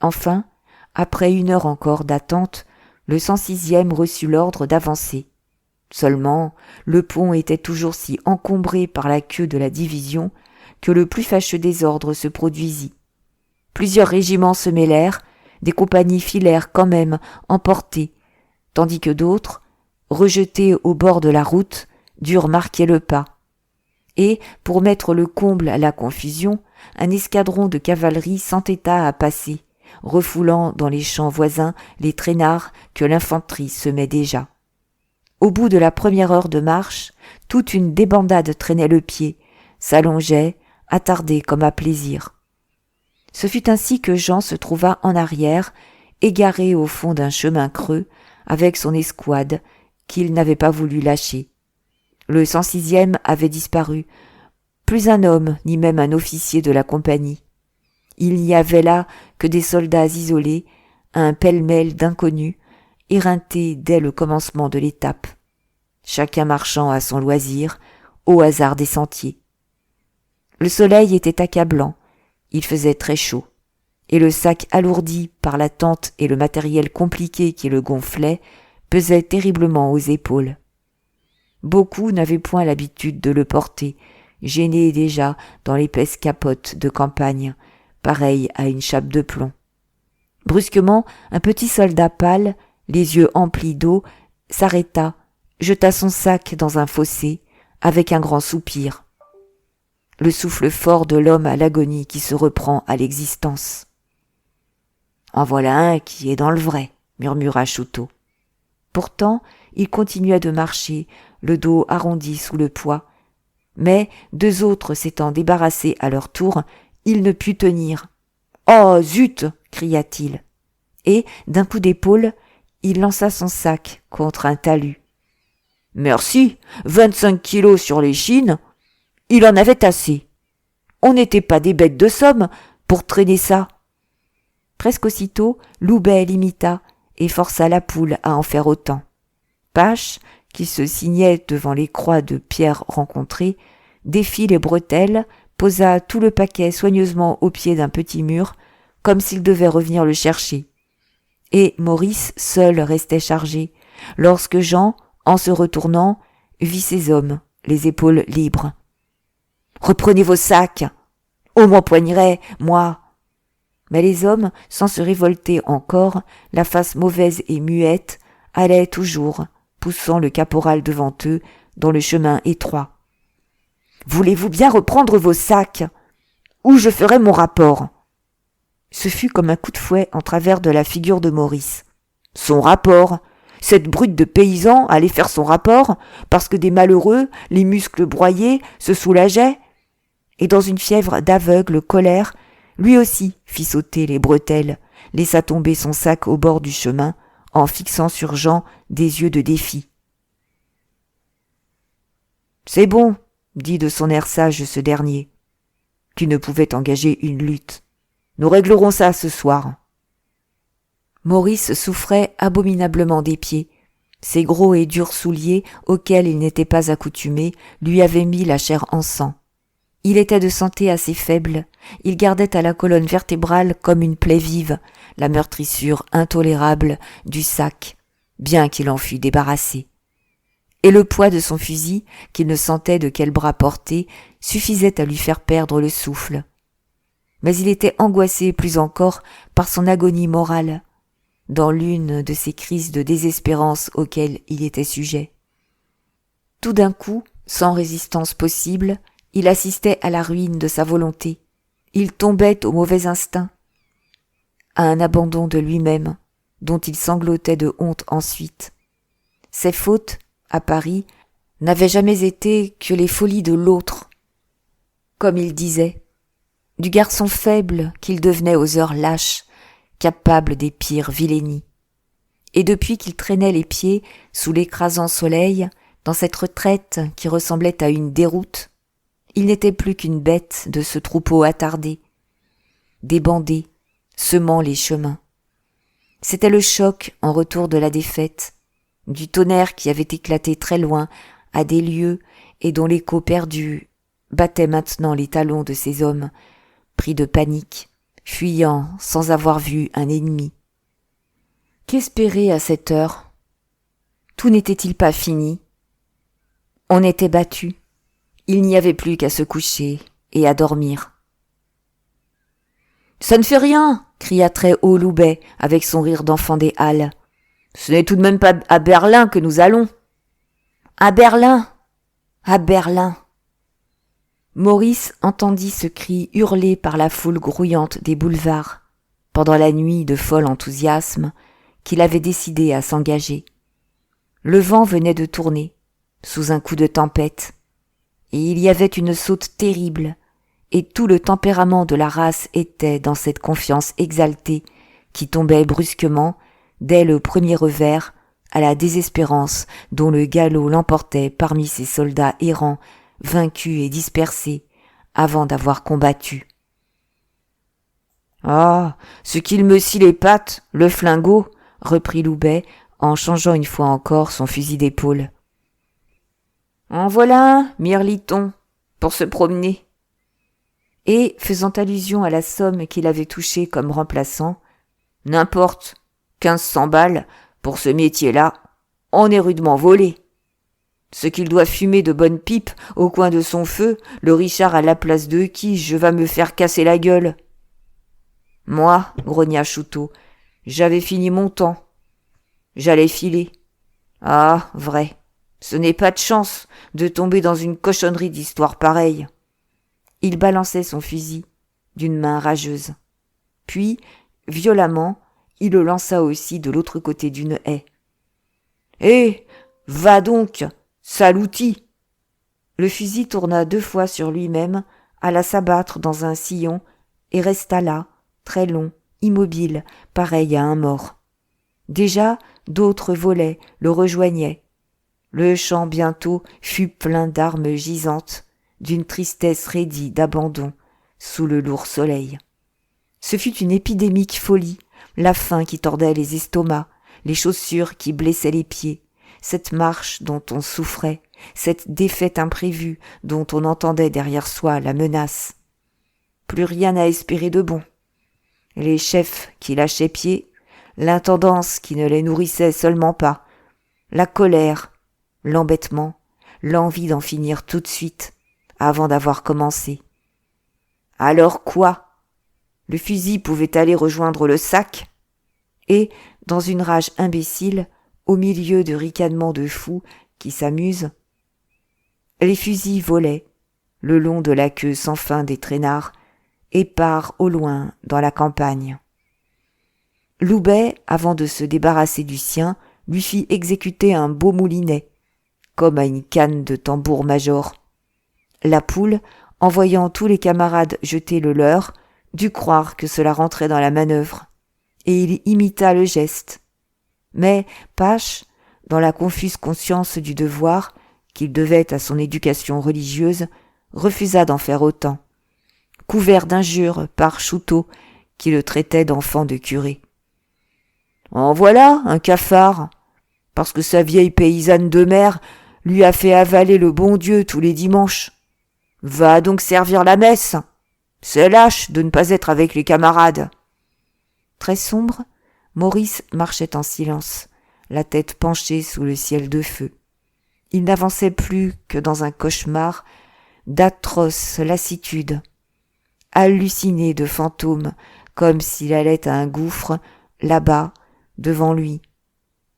Enfin, après 1 heure encore d'attente, le 106e reçut l'ordre d'avancer. Seulement, le pont était toujours si encombré par la queue de la division que le plus fâcheux désordre se produisit. Plusieurs régiments se mêlèrent, des compagnies filèrent quand même emportées, tandis que d'autres, rejetés au bord de la route, durent marquer le pas. Et, pour mettre le comble à la confusion, un escadron de cavalerie s'entêta à passer, refoulant dans les champs voisins les traînards que l'infanterie semait déjà. Au bout de la première heure de marche, toute une débandade traînait le pied, s'allongeait, attardée comme à plaisir. Ce fut ainsi que Jean se trouva en arrière, égaré au fond d'un chemin creux, avec son escouade, qu'il n'avait pas voulu lâcher. Le 106e avait disparu, plus un homme, ni même un officier de la compagnie. Il n'y avait là que des soldats isolés, un pêle-mêle d'inconnus, éreintés dès le commencement de l'étape, chacun marchant à son loisir, au hasard des sentiers. Le soleil était accablant, il faisait très chaud, et le sac alourdi par la tente et le matériel compliqué qui le gonflait pesait terriblement aux épaules. Beaucoup n'avaient point l'habitude de le porter, gênés déjà dans l'épaisse capote de campagne, pareille à une chape de plomb. Brusquement, un petit soldat pâle, les yeux emplis d'eau, s'arrêta, jeta son sac dans un fossé, avec un grand soupir. Le souffle fort de l'homme à l'agonie qui se reprend à l'existence. « En voilà un qui est dans le vrai », murmura Chouteau. Pourtant, il continuait de marcher, le dos arrondi sous le poids. Mais, 2 autres s'étant débarrassés à leur tour, il ne put tenir. « Oh, zut !» cria-t-il. Et, d'un coup d'épaule, il lança son sac contre un talus. « Merci, 25 kilos sur l'échine. Il en avait assez. On n'était pas des bêtes de somme pour traîner ça. » Presque aussitôt, Loubet l'imita et força la poule à en faire autant. Pache, qui se signait devant les croix de pierre rencontrées, défit les bretelles, posa tout le paquet soigneusement au pied d'un petit mur, comme s'il devait revenir le chercher. Et Maurice seul restait chargé, lorsque Jean, en se retournant, vit ses hommes, les épaules libres. « Reprenez vos sacs. On m'empoignerait, moi. » Mais les hommes, sans se révolter encore, la face mauvaise et muette, allaient toujours, poussant le caporal devant eux, dans le chemin étroit. « Voulez-vous bien reprendre vos sacs, ou je ferai mon rapport ?» Ce fut comme un coup de fouet en travers de la figure de Maurice. Son rapport. Cette brute de paysan allait faire son rapport parce que des malheureux, les muscles broyés, se soulageaient. Et dans une fièvre d'aveugle colère, lui aussi fit sauter les bretelles, laissa tomber son sac au bord du chemin, en fixant sur Jean des yeux de défi. « C'est bon, » dit de son air sage ce dernier, qui ne pouvait engager une lutte. «
Nous réglerons ça ce soir. »
Maurice souffrait abominablement des pieds. Ses gros et durs souliers, auxquels il n'était pas accoutumé, lui avaient mis la chair en sang. Il était de santé assez faible, il gardait à la colonne vertébrale comme une plaie vive la meurtrissure intolérable du sac, bien qu'il en fût débarrassé. Et le poids de son fusil, qu'il ne sentait de quel bras porter, suffisait à lui faire perdre le souffle. Mais il était angoissé plus encore par son agonie morale, dans l'une de ces crises de désespérance auxquelles il était sujet. Tout d'un coup, sans résistance possible, il assistait à la ruine de sa volonté. Il tombait au mauvais instinct, à un abandon de lui-même, dont il sanglotait de honte ensuite. Ses fautes, à Paris, n'avaient jamais été que les folies de l'autre. Comme il disait, du garçon faible qu'il devenait aux heures lâches, capable des pires vilainies. Et depuis qu'il traînait les pieds sous l'écrasant soleil, dans cette retraite qui ressemblait à une déroute, il n'était plus qu'une bête de ce troupeau attardé, débandé, semant les chemins. C'était le choc en retour de la défaite, du tonnerre qui avait éclaté très loin, à des lieues, et dont l'écho perdu battait maintenant les talons de ces hommes, pris de panique, fuyant sans avoir vu un ennemi. Qu'espérer à cette heure? Tout n'était-il pas fini? On était battu. Il n'y avait plus qu'à se coucher et à dormir. « Ça ne fait rien !» cria très haut Loubet avec son rire d'enfant des Halles. « Ce n'est tout de même pas à Berlin que nous allons. »« À Berlin ! À Berlin !» Maurice entendit ce cri hurlé par la foule grouillante des boulevards, pendant la nuit de fol enthousiasme qu'il avait décidé à s'engager. Le vent venait de tourner, sous un coup de tempête, et il y avait une saute terrible, et tout le tempérament de la race était dans cette confiance exaltée qui tombait brusquement, dès le premier revers, à la désespérance dont le galop l'emportait parmi ces soldats errants, vaincus et dispersés, avant d'avoir combattu. « Ah, ce qu'il me scie les pattes, le flingot !» reprit Loubet, en changeant une fois encore son fusil d'épaule. « En voilà un, mirliton, pour se promener. » Et, faisant allusion à la somme qu'il avait touchée comme remplaçant, « N'importe, 1500 balles, pour ce métier-là, on est rudement volé. Ce qu'il doit fumer de bonnes pipes au coin de son feu, le Richard à la place de qui je vas me faire casser la gueule. » « Moi, grogna Chouteau, j'avais fini mon temps. J'allais filer. Ah, vrai, ce n'est pas de chance de tomber dans une cochonnerie d'histoire pareille. » Il balançait son fusil d'une main rageuse. Puis, violemment, il le lança aussi de l'autre côté d'une haie. « Eh, va donc, sale outil !» Le fusil tourna 2 fois sur lui-même, alla s'abattre dans un sillon et resta là, très long, immobile, pareil à un mort. Déjà, d'autres volaient, le rejoignaient. Le champ bientôt fut plein d'armes gisantes, d'une tristesse raidie d'abandon, sous le lourd soleil. Ce fut une épidémique folie, la faim qui tordait les estomacs, les chaussures qui blessaient les pieds, cette marche dont on souffrait, cette défaite imprévue dont on entendait derrière soi la menace. Plus rien à espérer de bon. Les chefs qui lâchaient pied, l'intendance qui ne les nourrissait seulement pas, la colère, l'embêtement, l'envie d'en finir tout de suite, avant d'avoir commencé. Alors quoi? Le fusil pouvait aller rejoindre le sac, et, dans une rage imbécile, au milieu de ricanements de fous qui s'amusent, les fusils volaient, le long de la queue sans fin des traînards, épars au loin dans la campagne. Loubet, avant de se débarrasser du sien, lui fit exécuter un beau moulinet, comme à une canne de tambour-major. La poule, en voyant tous les camarades jeter le leur, dut croire que cela rentrait dans la manœuvre, et il imita le geste. Mais Pache, dans la confuse conscience du devoir qu'il devait à son éducation religieuse, refusa d'en faire autant. Couvert d'injures par Chouteau, qui le traitait d'enfant de curé. « En voilà, un cafard, parce que sa vieille paysanne de mer lui a fait avaler le bon Dieu tous les dimanches. Va donc servir la messe. C'est lâche de ne pas être avec les camarades. » Très sombre, Maurice marchait en silence, la tête penchée sous le ciel de feu. Il n'avançait plus que dans un cauchemar d'atroce lassitude, halluciné de fantômes, comme s'il allait à un gouffre, là-bas, devant lui.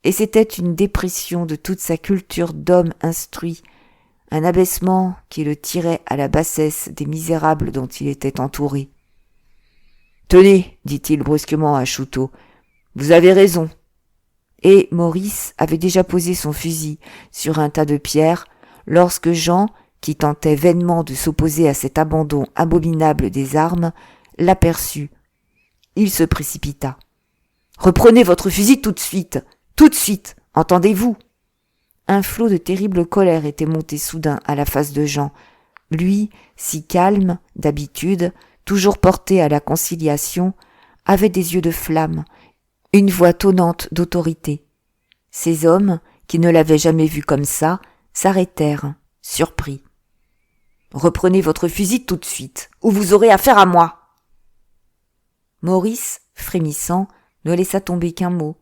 Et c'était une dépression de toute sa culture d'homme instruit, un abaissement qui le tirait à la bassesse des misérables dont il était entouré. « Tenez, dit-il brusquement à Chouteau, vous avez raison. » Et Maurice avait déjà posé son fusil sur un tas de pierres lorsque Jean, qui tentait vainement de s'opposer à cet abandon abominable des armes, l'aperçut. Il se précipita. « Reprenez votre fusil tout de suite, entendez-vous » Un flot de terrible colère était monté soudain à la face de Jean. Lui, si calme, d'habitude, toujours porté à la conciliation, avait des yeux de flamme, une voix tonnante d'autorité. Ces hommes, qui ne l'avaient jamais vu comme ça, s'arrêtèrent, surpris. « Reprenez votre fusil tout de suite, ou vous aurez affaire à moi !» Maurice, frémissant, ne laissa tomber qu'un mot,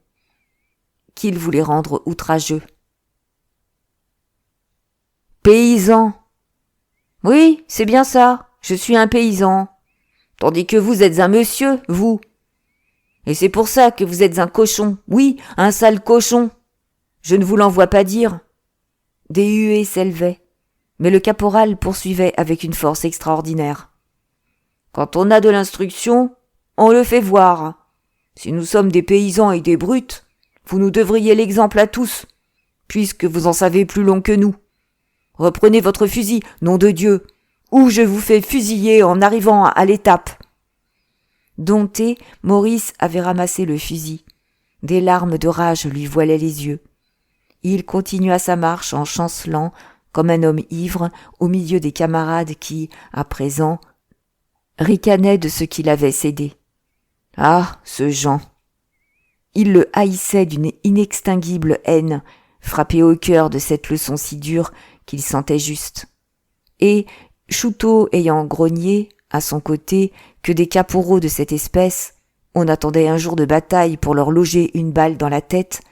qu'il voulait rendre outrageux. « Paysan !»« Oui, c'est bien ça, je suis un paysan. Tandis que vous êtes un monsieur, vous. Et c'est pour ça que vous êtes un cochon, oui, un sale cochon. Je ne vous l'envoie pas dire. » Des huées s'élevaient, mais le caporal poursuivait avec une force extraordinaire. « Quand on a de l'instruction, on le fait voir. Si nous sommes des paysans et des brutes, vous nous devriez l'exemple à tous, puisque vous en savez plus long que nous. Reprenez votre fusil, nom de Dieu, ou je vous fais fusiller en arrivant à l'étape. » Dompté, Maurice avait ramassé le fusil. Des larmes de rage lui voilaient les yeux. Il continua sa marche en chancelant, comme un homme ivre, au milieu des camarades qui, à présent, ricanaient de ce qu'il avait cédé. Ah, ce Jean! Il le haïssait d'une inextinguible haine, frappé au cœur de cette leçon si dure qu'il sentait juste. Et, Chouteau ayant grogné, à son côté, que des caporaux de cette espèce, on attendait un jour de bataille pour leur loger une balle dans la tête,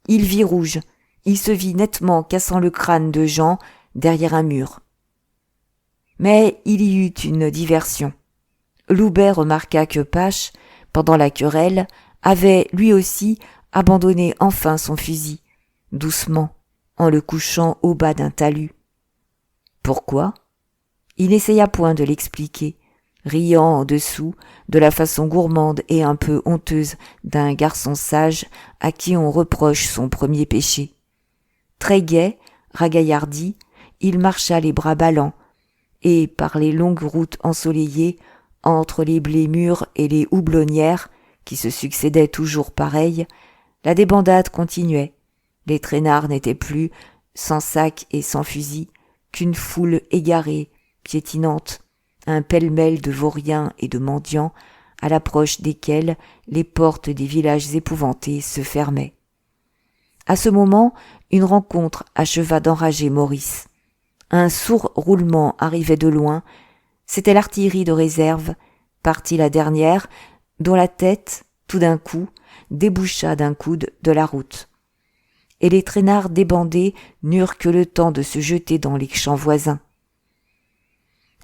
il vit rouge, il se vit nettement cassant le crâne de Jean derrière un mur. Mais il y eut une diversion. Loubet remarqua que Pache, pendant la querelle, avait lui aussi abandonné enfin son fusil, doucement, en le couchant au bas d'un talus. Pourquoi ? Il n'essaya point de l'expliquer, riant en dessous de la façon gourmande et un peu honteuse d'un garçon sage à qui on reproche son premier péché. Très gai, ragaillardi, il marcha les bras ballants, et par les longues routes ensoleillées, entre les blés mûrs et les houblonnières, qui se succédaient toujours pareilles, la débandade continuait. Les traînards n'étaient plus, sans sac et sans fusil, qu'une foule égarée, piétinante, un pêle-mêle de vauriens et de mendiants, à l'approche desquels les portes des villages épouvantés se fermaient. À ce moment, une rencontre acheva d'enrager Maurice. Un sourd roulement arrivait de loin, c'était l'artillerie de réserve, partie la dernière, dont la tête, tout d'un coup, déboucha d'un coude de la route. Et les traînards débandés n'eurent que le temps de se jeter dans les champs voisins.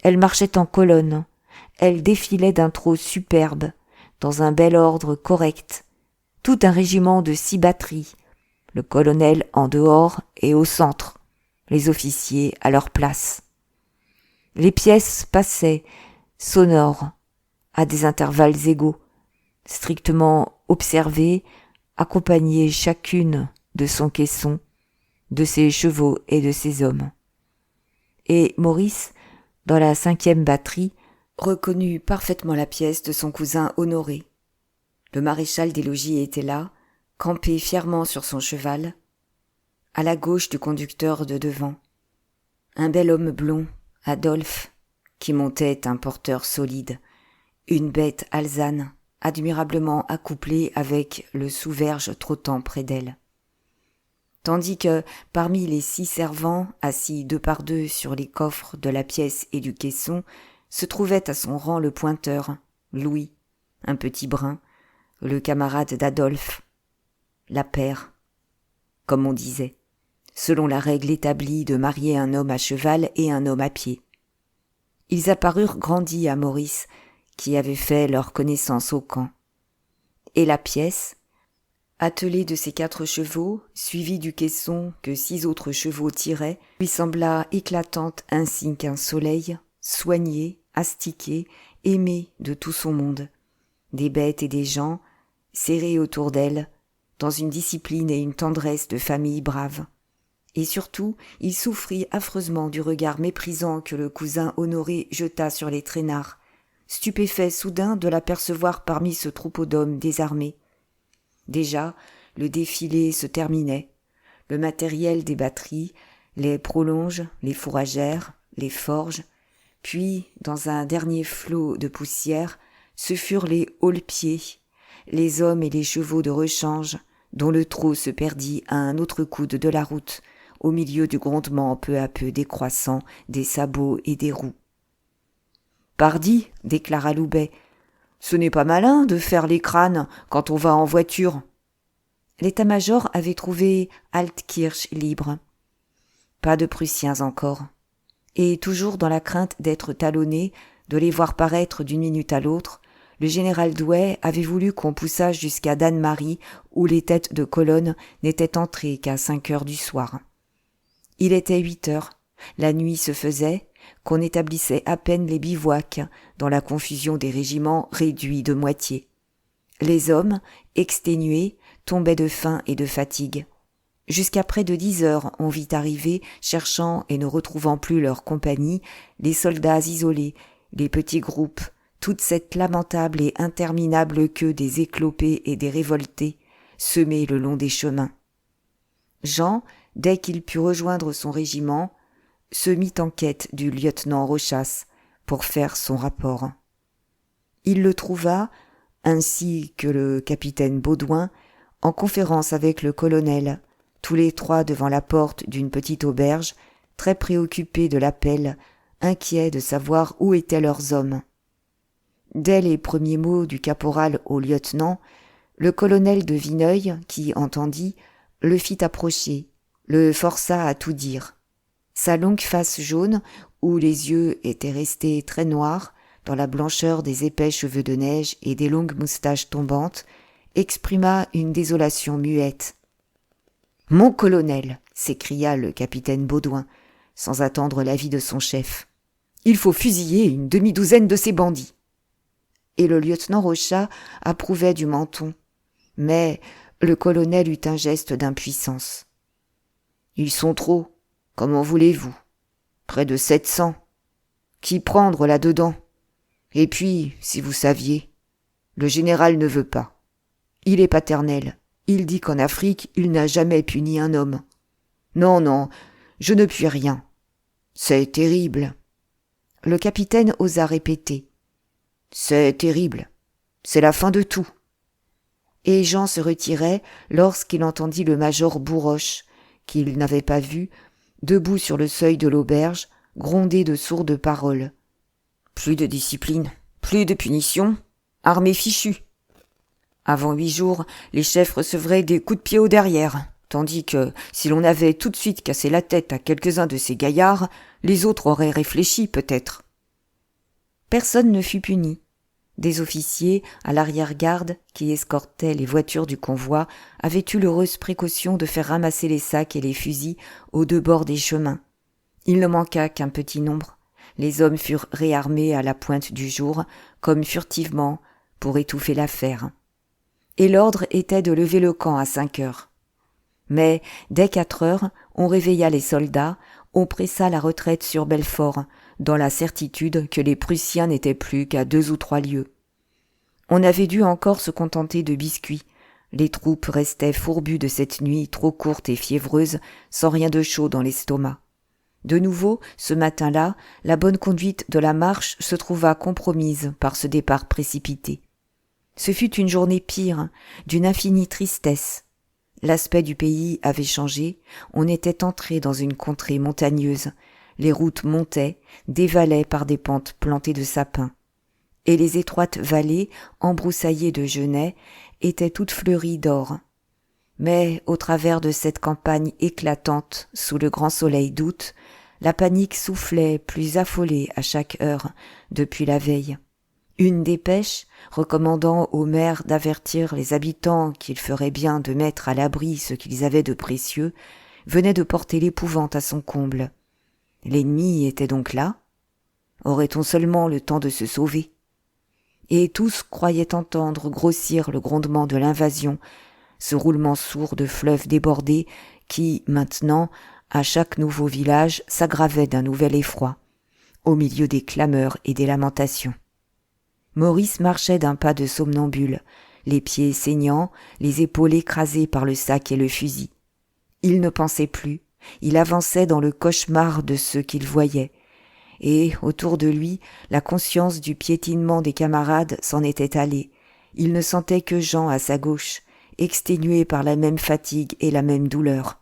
Elle marchait en colonne, elle défilait d'un trot superbe, dans un bel ordre correct, tout un régiment de 6 batteries, le colonel en dehors et au centre, les officiers à leur place. Les pièces passaient, sonores, à des intervalles égaux, strictement observées, accompagnées chacune de son caisson, de ses chevaux et de ses hommes. Et Maurice, dans la 5e batterie, reconnut parfaitement la pièce de son cousin Honoré. Le maréchal des logis était là, campé fièrement sur son cheval, à la gauche du conducteur de devant. Un bel homme blond, Adolphe, qui montait un porteur solide, une bête alezane, admirablement accouplée avec le sous-verge trottant près d'elle. Tandis que, parmi les 6 servants, assis 2 par 2 sur les coffres de la pièce et du caisson, se trouvait à son rang le pointeur, Louis, un petit brun, le camarade d'Adolphe, la paire, comme on disait, selon la règle établie de marier un homme à cheval et un homme à pied. Ils apparurent grandis à Maurice, qui avait fait leur connaissance au camp. Et la pièce, attelée de ses 4 chevaux, suivie du caisson que 6 autres chevaux tiraient, lui sembla éclatante ainsi qu'un soleil, soigné, astiqué, aimé de tout son monde, des bêtes et des gens, serrés autour d'elle, dans une discipline et une tendresse de famille brave. Et surtout, il souffrit affreusement du regard méprisant que le cousin Honoré jeta sur les traînards, stupéfait soudain de l'apercevoir parmi ce troupeau d'hommes désarmés. Déjà, le défilé se terminait. Le matériel des batteries, les prolonges, les fourragères, les forges, puis, dans un dernier flot de poussière, ce furent les haule-pieds, les hommes et les chevaux de rechange, dont le trot se perdit à un autre coude de la route, au milieu du grondement peu à peu décroissant des sabots et des roues. « Pardi, déclara Loubet, ce n'est pas malin de faire les crânes quand on va en voiture. » L'état-major avait trouvé Altkirch libre. Pas de Prussiens encore. Et toujours dans la crainte d'être talonné, de les voir paraître d'une minute à l'autre, le général Douay avait voulu qu'on poussât jusqu'à Dannemarie, où les têtes de colonne n'étaient entrées qu'à 5 heures du soir. Il était 8 heures, la nuit se faisait, qu'on établissait à peine les bivouacs, dans la confusion des régiments réduits de moitié. Les hommes, exténués, tombaient de faim et de fatigue. Jusqu'à près de 10 heures, on vit arriver, cherchant et ne retrouvant plus leur compagnie, les soldats isolés, les petits groupes, toute cette lamentable et interminable queue des éclopés et des révoltés, semée le long des chemins. Jean, dès qu'il put rejoindre son régiment, se mit en quête du lieutenant Rochas pour faire son rapport. Il le trouva, ainsi que le capitaine Baudouin, en conférence avec le colonel, tous les 3 devant la porte d'une petite auberge, très préoccupés de l'appel, inquiets de savoir où étaient leurs hommes. Dès les premiers mots du caporal au lieutenant, le colonel de Vineuil, qui entendit, le fit approcher, le força à tout dire. Sa longue face jaune, où les yeux étaient restés très noirs, dans la blancheur des épais cheveux de neige et des longues moustaches tombantes, exprima une désolation muette. « Mon colonel !» s'écria le capitaine Baudouin, sans attendre l'avis de son chef. « Il faut fusiller une demi-douzaine de ces bandits. » Et le lieutenant Rochat approuvait du menton. Mais le colonel eut un geste d'impuissance. « Ils sont trop, comment voulez-vous? Près de 700. Qui prendre là-dedans? Et puis, si vous saviez, le général ne veut pas. Il est paternel. Il dit qu'en Afrique, il n'a jamais puni un homme. Non, non, je ne puis rien. C'est terrible. » Le capitaine osa répéter. « C'est terrible. C'est la fin de tout. » Et Jean se retirait lorsqu'il entendit le major Bourroche, qu'il n'avait pas vu, debout sur le seuil de l'auberge, gronder de sourdes paroles. « Plus de discipline, plus de punition, armée fichue. » Avant 8 jours, les chefs recevraient des coups de pied au derrière, tandis que, si l'on avait tout de suite cassé la tête à quelques-uns de ces gaillards, les autres auraient réfléchi peut-être. Personne ne fut puni. Des officiers, à l'arrière-garde, qui escortaient les voitures du convoi, avaient eu l'heureuse précaution de faire ramasser les sacs et les fusils aux 2 bords des chemins. Il ne manqua qu'un petit nombre. Les hommes furent réarmés à la pointe du jour, comme furtivement, pour étouffer l'affaire. Et l'ordre était de lever le camp à 5 heures. Mais, dès 4 heures, on réveilla les soldats, on pressa la retraite sur Belfort, dans la certitude que les Prussiens n'étaient plus qu'à 2 ou 3 lieues. On avait dû encore se contenter de biscuits. Les troupes restaient fourbues de cette nuit trop courte et fiévreuse, sans rien de chaud dans l'estomac. De nouveau, ce matin-là, la bonne conduite de la marche se trouva compromise par ce départ précipité. Ce fut une journée pire, d'une infinie tristesse. L'aspect du pays avait changé, on était entré dans une contrée montagneuse, les routes montaient, dévalaient par des pentes plantées de sapins. Et les étroites vallées, embroussaillées de genêts, étaient toutes fleuries d'or. Mais, au travers de cette campagne éclatante, sous le grand soleil d'août, la panique soufflait plus affolée à chaque heure, depuis la veille. Une dépêche, recommandant au maire d'avertir les habitants qu'il ferait bien de mettre à l'abri ce qu'ils avaient de précieux, venait de porter l'épouvante à son comble. L'ennemi était donc là? Aurait-on seulement le temps de se sauver? Et tous croyaient entendre grossir le grondement de l'invasion, ce roulement sourd de fleuves débordés qui, maintenant, à chaque nouveau village, s'aggravait d'un nouvel effroi, au milieu des clameurs et des lamentations. Maurice marchait d'un pas de somnambule, les pieds saignants, les épaules écrasées par le sac et le fusil. Il ne pensait plus, il avançait dans le cauchemar de ceux qu'il voyait, et, autour de lui, la conscience du piétinement des camarades s'en était allée. Il ne sentait que Jean à sa gauche, exténué par la même fatigue et la même douleur.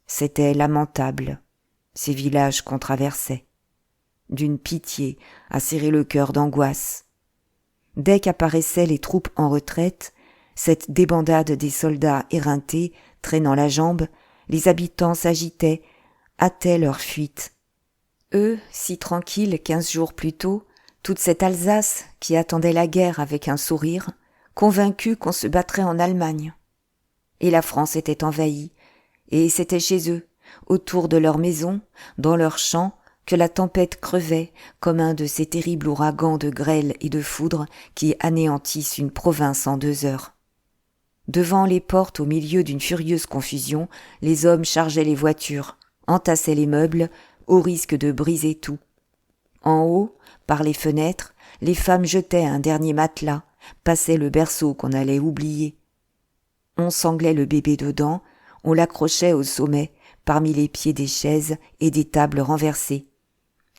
C'était lamentable, ces villages qu'on traversait. D'une pitié à serrer le cœur d'angoisse. Dès qu'apparaissaient les troupes en retraite, cette débandade des soldats éreintés, traînant la jambe, les habitants s'agitaient, hâtaient leur fuite. Eux, si tranquilles 15 jours plus tôt, toute cette Alsace qui attendait la guerre avec un sourire, convaincus qu'on se battrait en Allemagne. Et la France était envahie, et c'était chez eux, autour de leurs maisons, dans leurs champs, que la tempête crevait comme un de ces terribles ouragans de grêle et de foudre qui anéantissent une province en 2 heures. Devant les portes, au milieu d'une furieuse confusion, les hommes chargeaient les voitures, entassaient les meubles, au risque de briser tout. En haut, par les fenêtres, les femmes jetaient un dernier matelas, passaient le berceau qu'on allait oublier. On sanglait le bébé dedans, on l'accrochait au sommet, parmi les pieds des chaises et des tables renversées.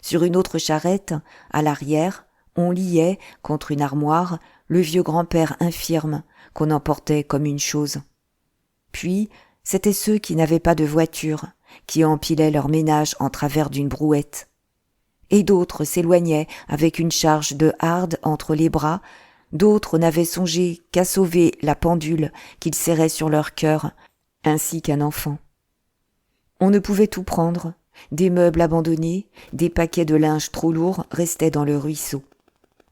Sur une autre charrette, à l'arrière, on liait, contre une armoire, le vieux grand-père infirme, qu'on emportait comme une chose. Puis, c'étaient ceux qui n'avaient pas de voiture, qui empilaient leur ménage en travers d'une brouette. Et d'autres s'éloignaient avec une charge de hardes entre les bras, d'autres n'avaient songé qu'à sauver la pendule qu'ils serraient sur leur cœur, ainsi qu'un enfant. On ne pouvait tout prendre, des meubles abandonnés, des paquets de linge trop lourds restaient dans le ruisseau.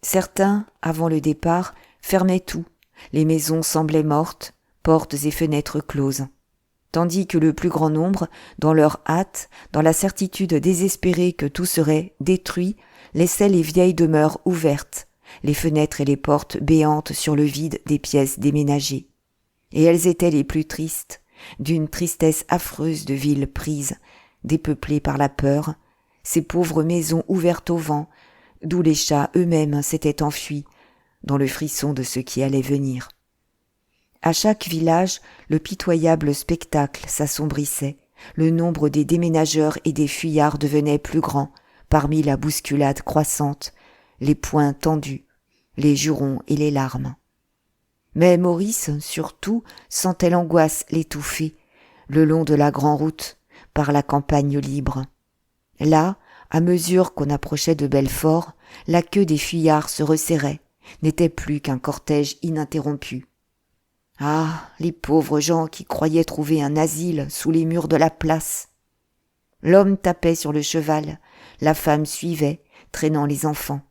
Certains, avant le départ, fermaient tout, les maisons semblaient mortes, portes et fenêtres closes. Tandis que le plus grand nombre, dans leur hâte, dans la certitude désespérée que tout serait détruit, laissaient les vieilles demeures ouvertes, les fenêtres et les portes béantes sur le vide des pièces déménagées. Et elles étaient les plus tristes, d'une tristesse affreuse de villes prises, dépeuplées par la peur, ces pauvres maisons ouvertes au vent, d'où les chats eux-mêmes s'étaient enfuis, dans le frisson de ce qui allait venir. À chaque village, le pitoyable spectacle s'assombrissait, le nombre des déménageurs et des fuyards devenait plus grand, parmi la bousculade croissante, les poings tendus, les jurons et les larmes. Mais Maurice, surtout, sentait l'angoisse l'étouffer, le long de la grande route, par la campagne libre. Là, à mesure qu'on approchait de Belfort, la queue des fuyards se resserrait, n'était plus qu'un cortège ininterrompu. Ah, les pauvres gens qui croyaient trouver un asile sous les murs de la place. L'homme tapait sur le cheval, la femme suivait, traînant les enfants.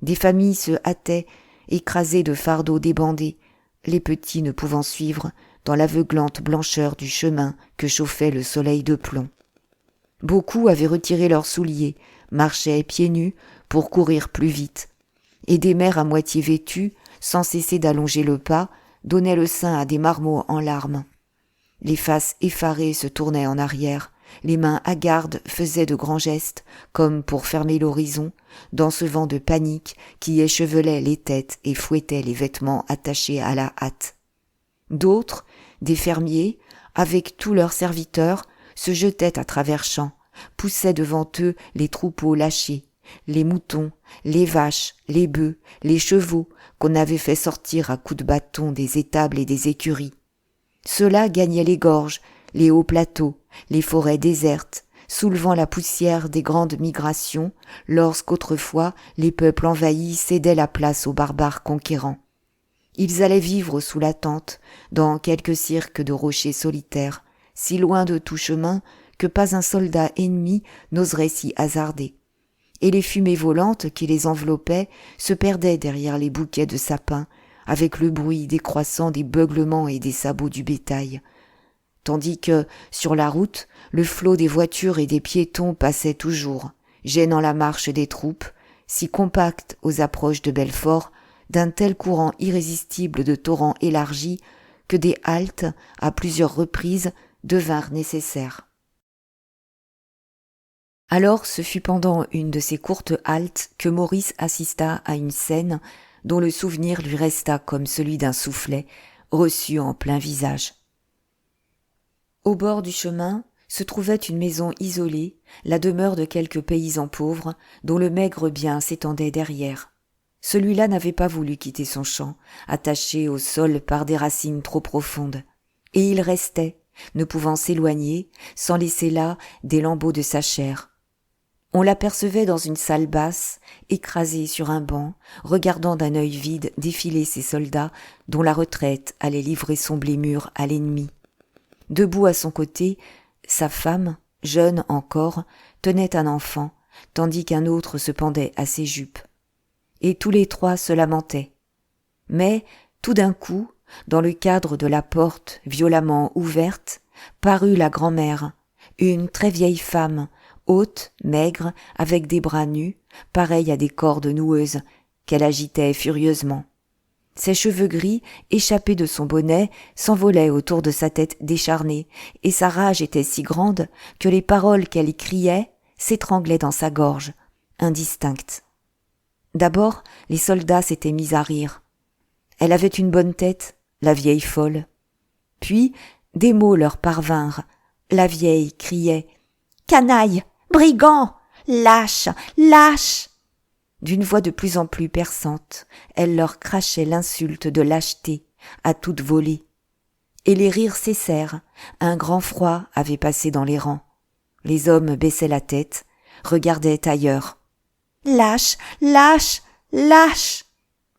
Des familles se hâtaient, écrasées de fardeaux débandés, les petits ne pouvant suivre dans l'aveuglante blancheur du chemin que chauffait le soleil de plomb. Beaucoup avaient retiré leurs souliers, marchaient pieds nus pour courir plus vite, et des mères à moitié vêtues, sans cesser d'allonger le pas, donnaient le sein à des marmots en larmes. Les faces effarées se tournaient en arrière, les mains hagardes faisaient de grands gestes, comme pour fermer l'horizon, dans ce vent de panique qui échevelait les têtes et fouettait les vêtements attachés à la hâte. D'autres, des fermiers, avec tous leurs serviteurs, se jetaient à travers champs, poussaient devant eux les troupeaux lâchés, les moutons, les vaches, les bœufs, les chevaux qu'on avait fait sortir à coups de bâton des étables et des écuries. Ceux-là gagnaient les gorges, les hauts plateaux, les forêts désertes, soulevant la poussière des grandes migrations, lorsqu'autrefois les peuples envahis cédaient la place aux barbares conquérants. Ils allaient vivre sous la tente, dans quelques cirques de rochers solitaires, si loin de tout chemin que pas un soldat ennemi n'oserait s'y hasarder. Et les fumées volantes qui les enveloppaient se perdaient derrière les bouquets de sapins, avec le bruit décroissant des beuglements et des sabots du bétail. Tandis que, sur la route, le flot des voitures et des piétons passait toujours, gênant la marche des troupes, si compactes aux approches de Belfort, d'un tel courant irrésistible de torrents élargis que des haltes, à plusieurs reprises, devinrent nécessaires. Alors ce fut pendant une de ces courtes haltes que Maurice assista à une scène dont le souvenir lui resta comme celui d'un soufflet reçu en plein visage. Au bord du chemin se trouvait une maison isolée, la demeure de quelques paysans pauvres, dont le maigre bien s'étendait derrière. Celui-là n'avait pas voulu quitter son champ, attaché au sol par des racines trop profondes, et il restait, ne pouvant s'éloigner, sans laisser là des lambeaux de sa chair. On l'apercevait dans une salle basse, écrasé sur un banc, regardant d'un œil vide défiler ses soldats dont la retraite allait livrer son blé mûr à l'ennemi. Debout à son côté, sa femme, jeune encore, tenait un enfant, tandis qu'un autre se pendait à ses jupes. Et tous les trois se lamentaient. Mais, tout d'un coup, dans le cadre de la porte violemment ouverte, parut la grand-mère, une très vieille femme, haute, maigre, avec des bras nus, pareils à des cordes noueuses, qu'elle agitait furieusement. Ses cheveux gris, échappés de son bonnet, s'envolaient autour de sa tête décharnée, et sa rage était si grande que les paroles qu'elle y criait s'étranglaient dans sa gorge, indistinctes. D'abord, les soldats s'étaient mis à rire. Elle avait une bonne tête, la vieille folle. Puis, des mots leur parvinrent. La vieille criait « Canaille! Brigand! Lâche! Lâche !» D'une voix de plus en plus perçante, elle leur crachait l'insulte de lâcheté, à toute volée. Et les rires cessèrent, un grand froid avait passé dans les rangs. Les hommes baissaient la tête, regardaient ailleurs. « Lâche! Lâche! Lâche !»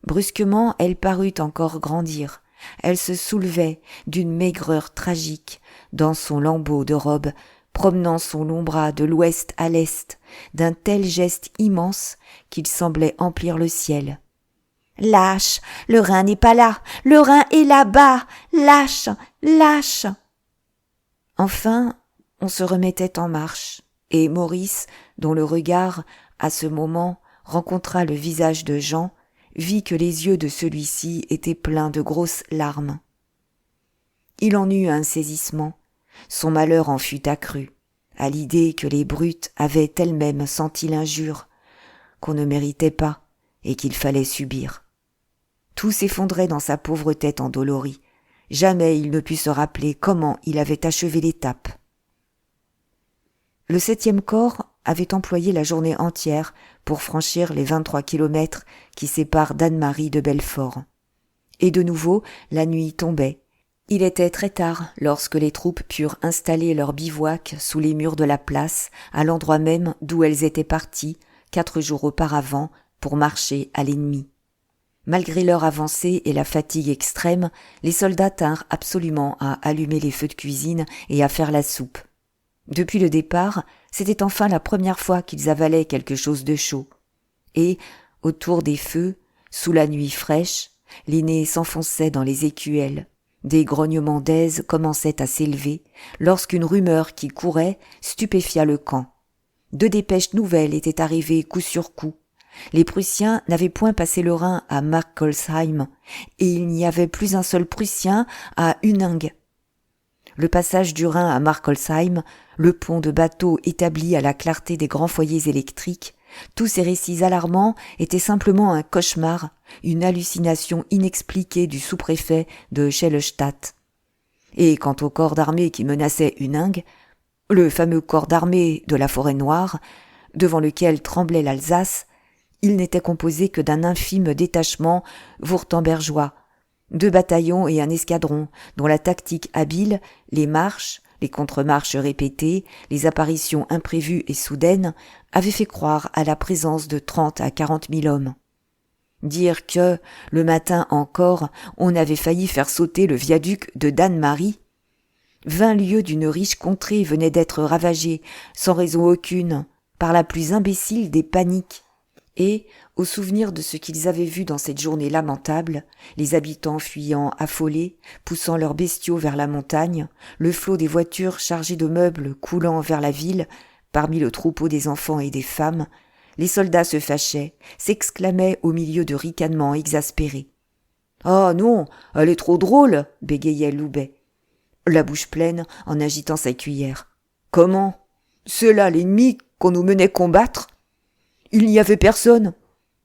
Brusquement, elle parut encore grandir. Elle se soulevait d'une maigreur tragique dans son lambeau de robe, promenant son long bras de l'ouest à l'est, d'un tel geste immense qu'il semblait emplir le ciel. « Lâche! Le Rhin n'est pas là! Le Rhin est là-bas! Lâche! Lâche !» Enfin, on se remettait en marche, et Maurice, dont le regard, à ce moment, rencontra le visage de Jean, vit que les yeux de celui-ci étaient pleins de grosses larmes. Il en eut un saisissement. Son malheur en fut accru, à l'idée que les brutes avaient elles-mêmes senti l'injure, qu'on ne méritait pas et qu'il fallait subir. Tout s'effondrait dans sa pauvre tête endolorie. Jamais il ne put se rappeler comment il avait achevé l'étape. Le 7e corps avait employé la journée entière pour franchir les 23 kilomètres qui séparent Dannemarie de Belfort. Et de nouveau, la nuit tombait. Il était très tard lorsque les troupes purent installer leur bivouac sous les murs de la place, à l'endroit même d'où elles étaient parties 4 jours auparavant pour marcher à l'ennemi. Malgré l'heure avancée et la fatigue extrême, les soldats tinrent absolument à allumer les feux de cuisine et à faire la soupe. Depuis le départ, c'était enfin la première fois qu'ils avalaient quelque chose de chaud. Et, autour des feux, sous la nuit fraîche, les nez s'enfonçaient dans les écuelles. Des grognements d'aise commençaient à s'élever, lorsqu'une rumeur qui courait stupéfia le camp. 2 dépêches nouvelles étaient arrivées coup sur coup. Les Prussiens n'avaient point passé le Rhin à Markolsheim, et il n'y avait plus un seul Prussien à Huningue. Le passage du Rhin à Markolsheim, le pont de bateaux établi à la clarté des grands foyers électriques, tous ces récits alarmants étaient simplement un cauchemar, une hallucination inexpliquée du sous-préfet de Schellestadt. Et quant au corps d'armée qui menaçait Huningue, le fameux corps d'armée de la Forêt Noire, devant lequel tremblait l'Alsace, il n'était composé que d'un infime détachement wurtembergeois, 2 bataillons et un escadron, dont la tactique habile, les marches, les contre-marches répétées, les apparitions imprévues et soudaines avaient fait croire à la présence de 30 à 40 000 hommes. Dire que, le matin encore, on avait failli faire sauter le viaduc de Dannemarie. 20 lieues d'une riche contrée venaient d'être ravagées, sans raison aucune, par la plus imbécile des paniques. Et, au souvenir de ce qu'ils avaient vu dans cette journée lamentable, les habitants fuyant affolés, poussant leurs bestiaux vers la montagne, le flot des voitures chargées de meubles coulant vers la ville, parmi le troupeau des enfants et des femmes, les soldats se fâchaient, s'exclamaient au milieu de ricanements exaspérés. « Ah non, elle est trop drôle !» bégayait Loubet, la bouche pleine en agitant sa cuillère. « Comment ? C'est là l'ennemi qu'on nous menait combattre ? Il n'y avait personne.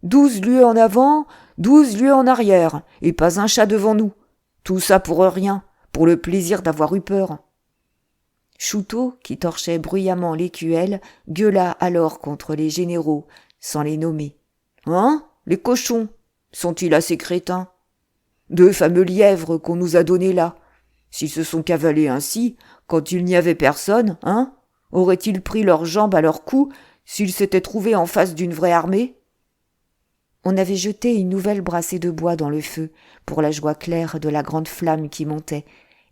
12 lieues en avant, 12 lieues en arrière, et pas un chat devant nous. Tout ça pour rien, pour le plaisir d'avoir eu peur. » Chouteau, qui torchait bruyamment l'écuelle, gueula alors contre les généraux, sans les nommer. « Hein ? Les cochons ? Sont-ils assez crétins ? 2 fameux lièvres qu'on nous a donnés là. S'ils se sont cavalés ainsi, quand il n'y avait personne, hein ? Auraient-ils pris leurs jambes à leur cou s'ils s'étaient trouvés en face d'une vraie armée ? » On avait jeté une nouvelle brassée de bois dans le feu, pour la joie claire de la grande flamme qui montait,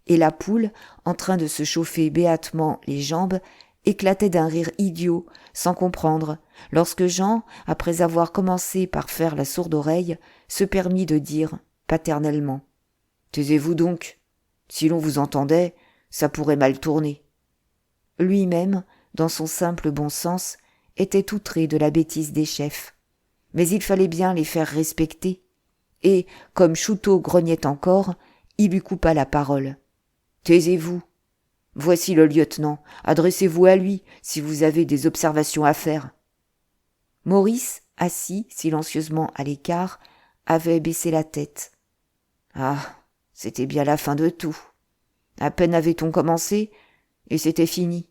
et la poule, en train de se chauffer béatement les jambes, éclatait d'un rire idiot, sans comprendre, lorsque Jean, après avoir commencé par faire la sourde oreille, se permit de dire, paternellement, « Taisez-vous donc. Si l'on vous entendait, ça pourrait mal tourner. » Lui-même, dans son simple bon sens, était outré de la bêtise des chefs. Mais il fallait bien les faire respecter. Et, comme Chouteau grognait encore, il lui coupa la parole. « Taisez-vous. Voici le lieutenant. Adressez-vous à lui si vous avez des observations à faire. » Maurice, assis silencieusement à l'écart, avait baissé la tête. Ah, c'était bien la fin de tout. À peine avait-on commencé, et c'était fini.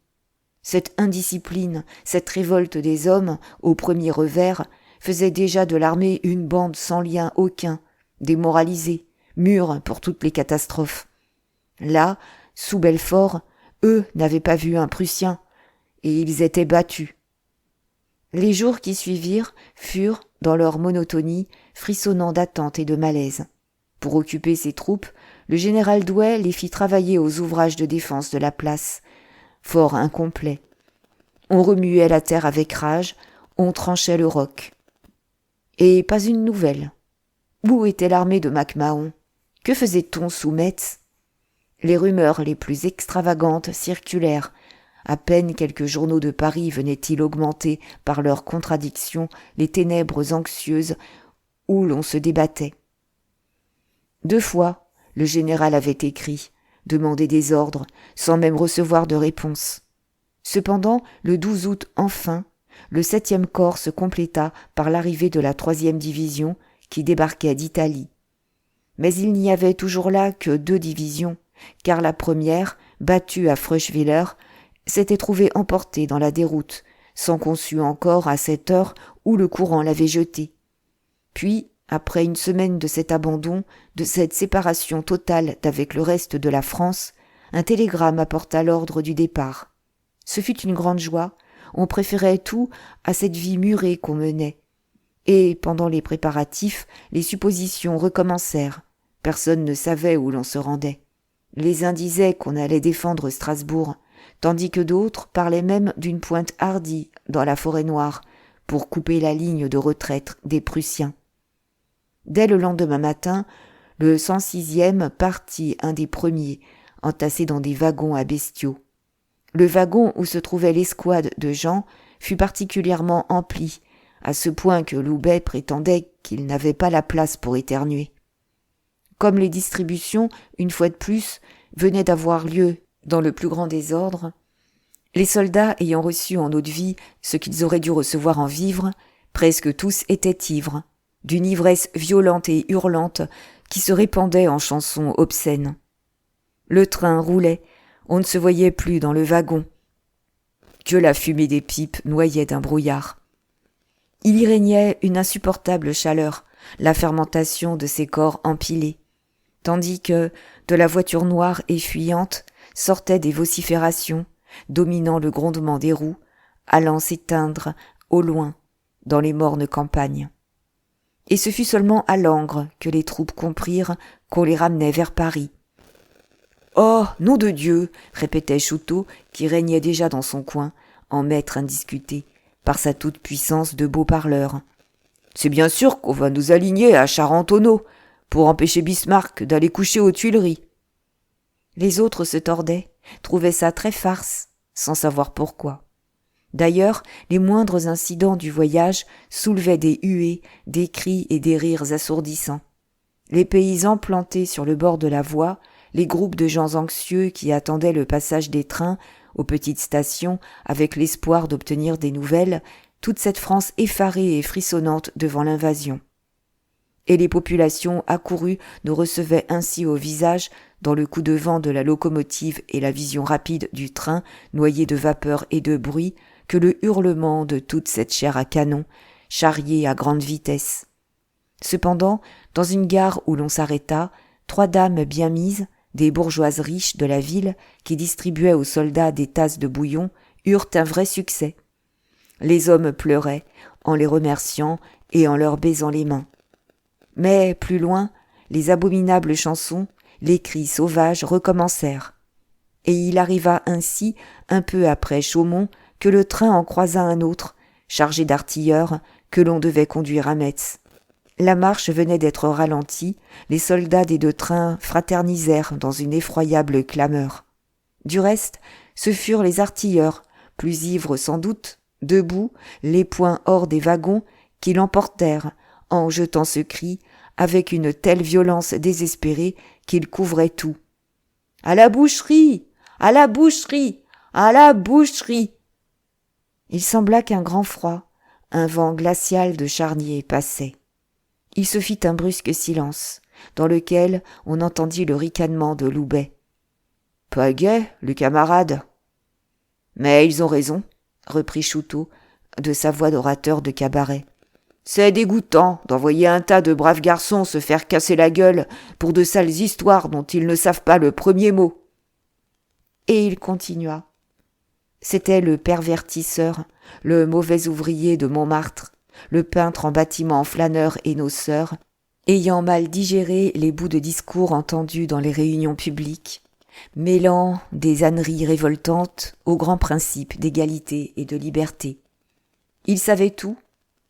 Cette indiscipline, cette révolte des hommes, au premier revers, faisait déjà de l'armée une bande sans lien aucun, démoralisée, mûre pour toutes les catastrophes. Là, sous Belfort, eux n'avaient pas vu un Prussien, et ils étaient battus. Les jours qui suivirent furent, dans leur monotonie, frissonnants d'attente et de malaise. Pour occuper ses troupes, le général Douai les fit travailler aux ouvrages de défense de la place, fort incomplets. On remuait la terre avec rage, on tranchait le roc. Et pas une nouvelle. Où était l'armée de MacMahon ? Que faisait-on sous Metz ? Les rumeurs les plus extravagantes circulèrent. À peine quelques journaux de Paris venaient-ils augmenter par leurs contradictions les ténèbres anxieuses où l'on se débattait. 2 fois, le général avait écrit, demandé des ordres, sans même recevoir de réponse. Cependant, le 12 août enfin, le 7e corps se compléta par l'arrivée de la 3e division qui débarquait d'Italie. Mais il n'y avait toujours là que 2 divisions, car la première, battue à Fröschwiller, s'était trouvée emportée dans la déroute, sans qu'on sût encore à cette heure où le courant l'avait jetée. Puis, après une semaine de cet abandon, de cette séparation totale d'avec le reste de la France, un télégramme apporta l'ordre du départ. Ce fut une grande joie, on préférait tout à cette vie murée qu'on menait. Et, pendant les préparatifs, les suppositions recommencèrent. Personne ne savait où l'on se rendait. Les uns disaient qu'on allait défendre Strasbourg, tandis que d'autres parlaient même d'une pointe hardie dans la forêt noire, pour couper la ligne de retraite des Prussiens. Dès le lendemain matin, le 106e partit un des premiers, entassé dans des wagons à bestiaux. Le wagon où se trouvait l'escouade de Jean fut particulièrement empli, à ce point que Loubet prétendait qu'il n'avait pas la place pour éternuer. Comme les distributions, une fois de plus, venaient d'avoir lieu dans le plus grand désordre, les soldats ayant reçu en eau-de-vie ce qu'ils auraient dû recevoir en vivres, presque tous étaient ivres, d'une ivresse violente et hurlante qui se répandait en chansons obscènes. Le train roulait, on ne se voyait plus dans le wagon. que la fumée des pipes noyait d'un brouillard. Il y régnait une insupportable chaleur, la fermentation de ces corps empilés, tandis que, de la voiture noire et fuyante, sortaient des vociférations, dominant le grondement des roues, allant s'éteindre, au loin, dans les mornes campagnes. Et ce fut seulement à Langres que les troupes comprirent qu'on les ramenait vers Paris. « Oh, nom de Dieu !» répétait Chouteau, qui régnait déjà dans son coin, en maître indiscuté, par sa toute-puissance de beau parleur. « C'est bien sûr qu'on va nous aligner à Charentonneau, pour empêcher Bismarck d'aller coucher aux Tuileries. » Les autres se tordaient, trouvaient ça très farce, sans savoir pourquoi. D'ailleurs, les moindres incidents du voyage soulevaient des huées, des cris et des rires assourdissants. Les paysans plantés sur le bord de la voie, les groupes de gens anxieux qui attendaient le passage des trains aux petites stations avec l'espoir d'obtenir des nouvelles, toute cette France effarée et frissonnante devant l'invasion. Et les populations accourues nous recevaient ainsi au visage, dans le coup de vent de la locomotive et la vision rapide du train, noyé de vapeur et de bruit, que le hurlement de toute cette chair à canon, charriée à grande vitesse. Cependant, dans une gare où l'on s'arrêta, 3 dames bien mises, des bourgeoises riches de la ville, qui distribuaient aux soldats des tasses de bouillon, eurent un vrai succès. Les hommes pleuraient, en les remerciant et en leur baisant les mains. Mais, plus loin, les abominables chansons, les cris sauvages recommencèrent. Et il arriva ainsi, un peu après Chaumont, que le train en croisa un autre, chargé d'artilleurs, que l'on devait conduire à Metz. La marche venait d'être ralentie, les soldats des 2 trains fraternisèrent dans une effroyable clameur. Du reste, ce furent les artilleurs, plus ivres sans doute, debout, les poings hors des wagons, qui l'emportèrent, en jetant ce cri, avec une telle violence désespérée qu'il couvrait tout. « À la boucherie! À la boucherie! À la boucherie !» Il sembla qu'un grand froid, un vent glacial de charnier passait. Il se fit un brusque silence, dans lequel on entendit le ricanement de Loubet. « Pas gai, les camarades !»« Mais ils ont raison, » reprit Chouteau, de sa voix d'orateur de cabaret. « C'est dégoûtant d'envoyer un tas de braves garçons se faire casser la gueule pour de sales histoires dont ils ne savent pas le premier mot. » Et il continua. C'était le pervertisseur, le mauvais ouvrier de Montmartre, le peintre en bâtiment flâneur et noceur, ayant mal digéré les bouts de discours entendus dans les réunions publiques, mêlant des âneries révoltantes aux grands principes d'égalité et de liberté. Il savait tout,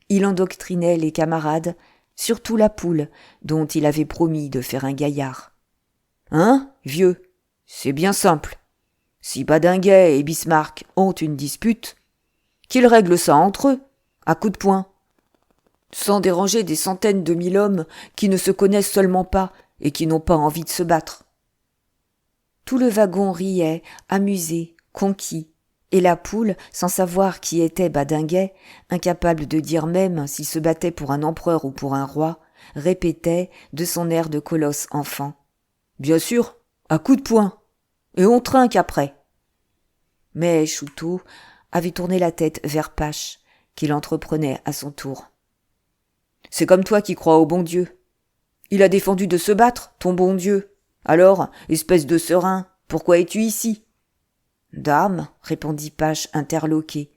il endoctrinait les camarades, surtout la poule, dont il avait promis de faire un gaillard. « Hein, vieux, c'est bien simple. Si Badinguet et Bismarck ont une dispute, qu'ils règlent ça entre eux, à coups de poing, sans déranger des centaines de mille hommes qui ne se connaissent seulement pas et qui n'ont pas envie de se battre. » Tout le wagon riait, amusé, conquis, et la poule, sans savoir qui était Badinguet, incapable de dire même s'il se battait pour un empereur ou pour un roi, répétait, de son air de colosse enfant. « Bien sûr, à coups de poing, et on trinque après. » Mais Chouteau avait tourné la tête vers Pache, qu'il entreprenait à son tour. « C'est comme toi qui crois au bon Dieu. Il a défendu de se battre, ton bon Dieu. Alors, espèce de serin, pourquoi es-tu ici ?»« Dame, répondit Pache interloqué.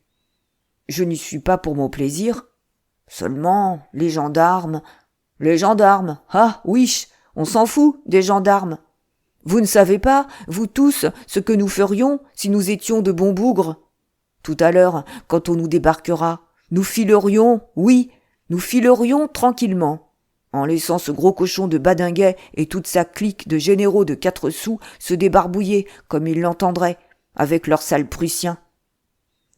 Je n'y suis pas pour mon plaisir. Seulement, les gendarmes. Les gendarmes, ah, ouiche, on s'en fout des gendarmes. Vous ne savez pas, vous tous, ce que nous ferions si nous étions de bons bougres. Tout à l'heure, quand on nous débarquera, nous filerions, oui, nous filerions tranquillement, en laissant ce gros cochon de Badinguet et toute sa clique de généraux de 4 sous se débarbouiller comme ils l'entendraient, avec leurs sales Prussiens. »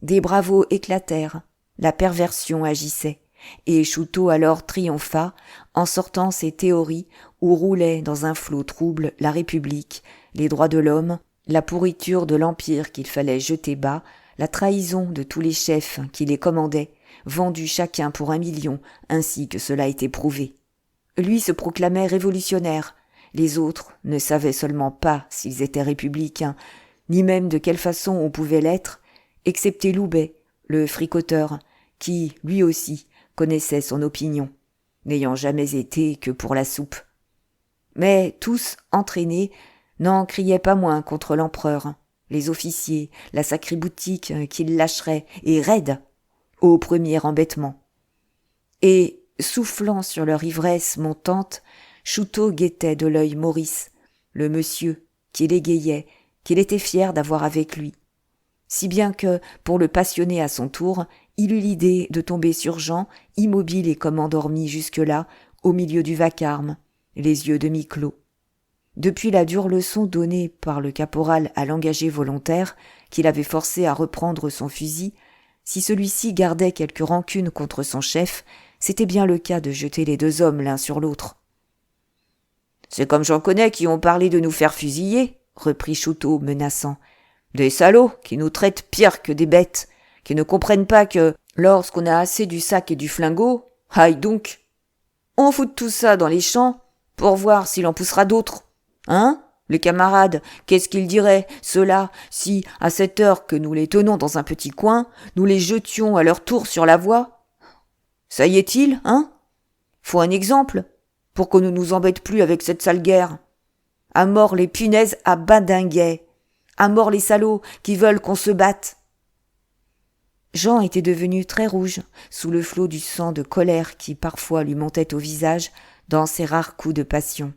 Des bravos éclatèrent, la perversion agissait, et Chouteau alors triompha, en sortant ses théories où roulaient dans un flot trouble la République, les droits de l'homme, la pourriture de l'Empire qu'il fallait jeter bas, la trahison de tous les chefs qui les commandaient, vendus chacun pour 1 million, ainsi que cela était prouvé. Lui se proclamait révolutionnaire, les autres ne savaient seulement pas s'ils étaient républicains, ni même de quelle façon on pouvait l'être, excepté Loubet, le fricoteur, qui, lui aussi, connaissait son opinion, n'ayant jamais été que pour la soupe. Mais tous, entraînés, n'en criaient pas moins contre l'empereur, les officiers, la sacrée boutique qu'il lâcherait, et raide, au premier embêtement. Et, soufflant sur leur ivresse montante, Chouteau guettait de l'œil Maurice, le monsieur, qui l'égayait, qu'il était fier d'avoir avec lui. Si bien que, pour le passionner à son tour, il eut l'idée de tomber sur Jean, immobile et comme endormi jusque-là, au milieu du vacarme, les yeux demi-clos. Depuis la dure leçon donnée par le caporal à l'engagé volontaire, qu'il avait forcé à reprendre son fusil, si celui-ci gardait quelque rancune contre son chef, c'était bien le cas de jeter les deux hommes l'un sur l'autre. « C'est comme j'en connais qui ont parlé de nous faire fusiller, » reprit Chouteau, menaçant. « Des salauds qui nous traitent pire que des bêtes, qui ne comprennent pas que, lorsqu'on a assez du sac et du flingot, aïe donc, on fout tout ça dans les champs pour voir s'il en poussera d'autres. Hein, les camarades, qu'est-ce qu'ils diraient, ceux-là, si, à cette heure que nous les tenons dans un petit coin, nous les jetions à leur tour sur la voie? Ça y est-il, hein? Faut un exemple, pour qu'on ne nous embête plus avec cette sale guerre. À mort les punaises à Badinguet. À mort les salauds qui veulent qu'on se batte. » Jean était devenu très rouge, sous le flot du sang de colère qui parfois lui montait au visage dans ses rares coups de passion.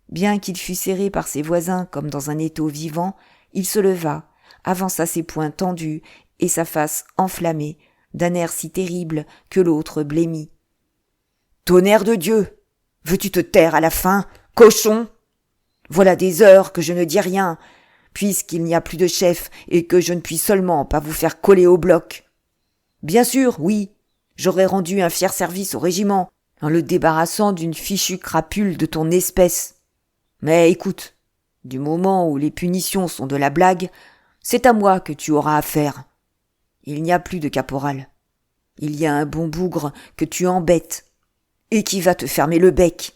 Bien qu'il fût serré par ses voisins comme dans un étau vivant, il se leva, avança ses poings tendus et sa face enflammée, d'un air si terrible que l'autre blêmit. « Tonnerre de Dieu! Veux-tu te taire à la fin, cochon? Voilà des heures que je ne dis rien, puisqu'il n'y a plus de chef et que je ne puis seulement pas vous faire coller au bloc. Bien sûr, oui, j'aurais rendu un fier service au régiment, en le débarrassant d'une fichue crapule de ton espèce. Mais écoute, du moment où les punitions sont de la blague, c'est à moi que tu auras affaire. Il n'y a plus de caporal. Il y a un bon bougre que tu embêtes, et qui va te fermer le bec.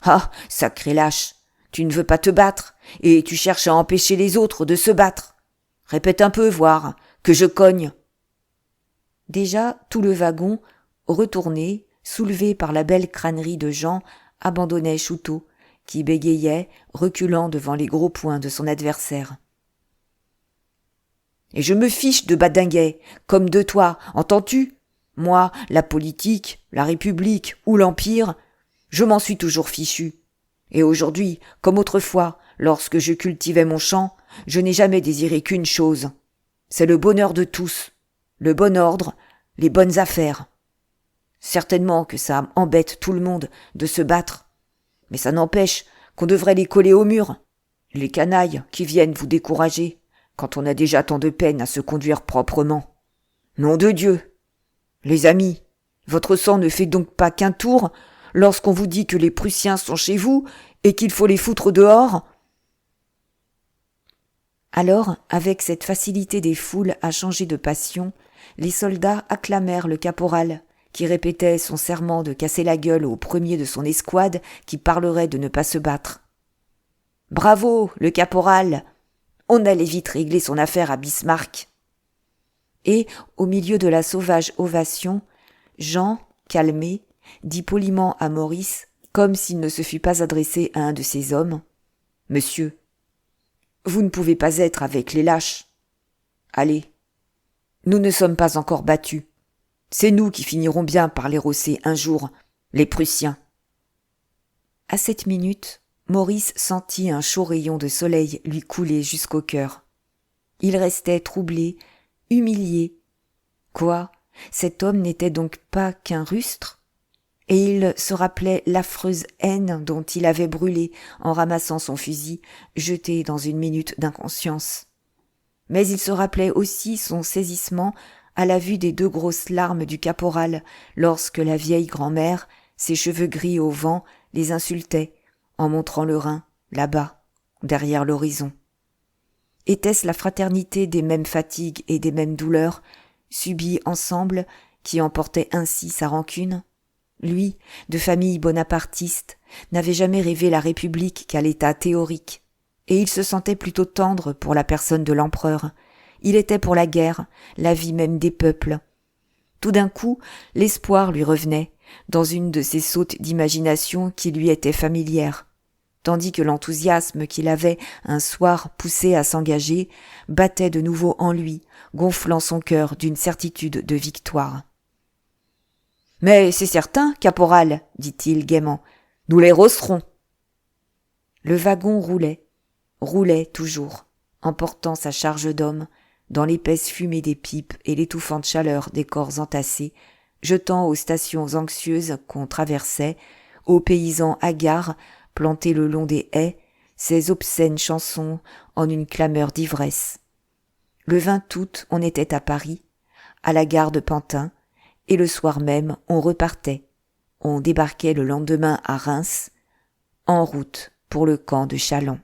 Ah, sacré lâche, tu ne veux pas te battre, et tu cherches à empêcher les autres de se battre. Répète un peu, voir, que je cogne. » Déjà, tout le wagon, retourné, soulevé par la belle crânerie de Jean, abandonnait Chouteau, qui bégayait, reculant devant les gros poings de son adversaire. « Et je me fiche de Badinguet, comme de toi, entends-tu? Moi, la politique, la République ou l'Empire, je m'en suis toujours fichu. Et aujourd'hui, comme autrefois, lorsque je cultivais mon champ, je n'ai jamais désiré qu'une chose. C'est le bonheur de tous, le bon ordre, les bonnes affaires. Certainement que ça embête tout le monde de se battre, mais ça n'empêche qu'on devrait les coller au mur, les canailles qui viennent vous décourager quand on a déjà tant de peine à se conduire proprement. Nom de Dieu! Les amis, votre sang ne fait donc pas qu'un tour lorsqu'on vous dit que les Prussiens sont chez vous et qu'il faut les foutre dehors? » Alors, avec cette facilité des foules à changer de passion, les soldats acclamèrent le caporal, qui répétait son serment de casser la gueule au premier de son escouade qui parlerait de ne pas se battre. « Bravo, le caporal! On allait vite régler son affaire à Bismarck. » Et, au milieu de la sauvage ovation, Jean, calmé, dit poliment à Maurice, comme s'il ne se fût pas adressé à un de ses hommes, « Monsieur, vous ne pouvez pas être avec les lâches. Allez, nous ne sommes pas encore battus. C'est nous qui finirons bien par les rosser un jour, les Prussiens. » À cette minute, Maurice sentit un chaud rayon de soleil lui couler jusqu'au cœur. Il restait troublé, humilié. Quoi, cet homme n'était donc pas qu'un rustre? Et il se rappelait l'affreuse haine dont il avait brûlé en ramassant son fusil, jeté dans une minute d'inconscience. Mais il se rappelait aussi son saisissement à la vue des 2 grosses larmes du caporal lorsque la vieille grand-mère, ses cheveux gris au vent, les insultait en montrant le Rhin, là-bas, derrière l'horizon. Était-ce la fraternité des mêmes fatigues et des mêmes douleurs, subies ensemble, qui emportait ainsi sa rancune? Lui, de famille bonapartiste, n'avait jamais rêvé la République qu'à l'état théorique, et il se sentait plutôt tendre pour la personne de l'empereur. Il était pour la guerre, la vie même des peuples. Tout d'un coup, l'espoir lui revenait, dans une de ces sautes d'imagination qui lui étaient familières, tandis que l'enthousiasme qu'il avait un soir poussé à s'engager battait de nouveau en lui, gonflant son cœur d'une certitude de victoire. « Mais c'est certain, caporal, dit-il gaiement, nous les rosserons. » Le wagon roulait toujours, emportant sa charge d'hommes, dans l'épaisse fumée des pipes et l'étouffante chaleur des corps entassés, jetant aux stations anxieuses qu'on traversait, aux paysans hagards plantés le long des haies, ces obscènes chansons en une clameur d'ivresse. Le 20 août, on était à Paris, à la gare de Pantin, et le soir même, on repartait. On débarquait le lendemain à Reims, en route pour le camp de Châlons.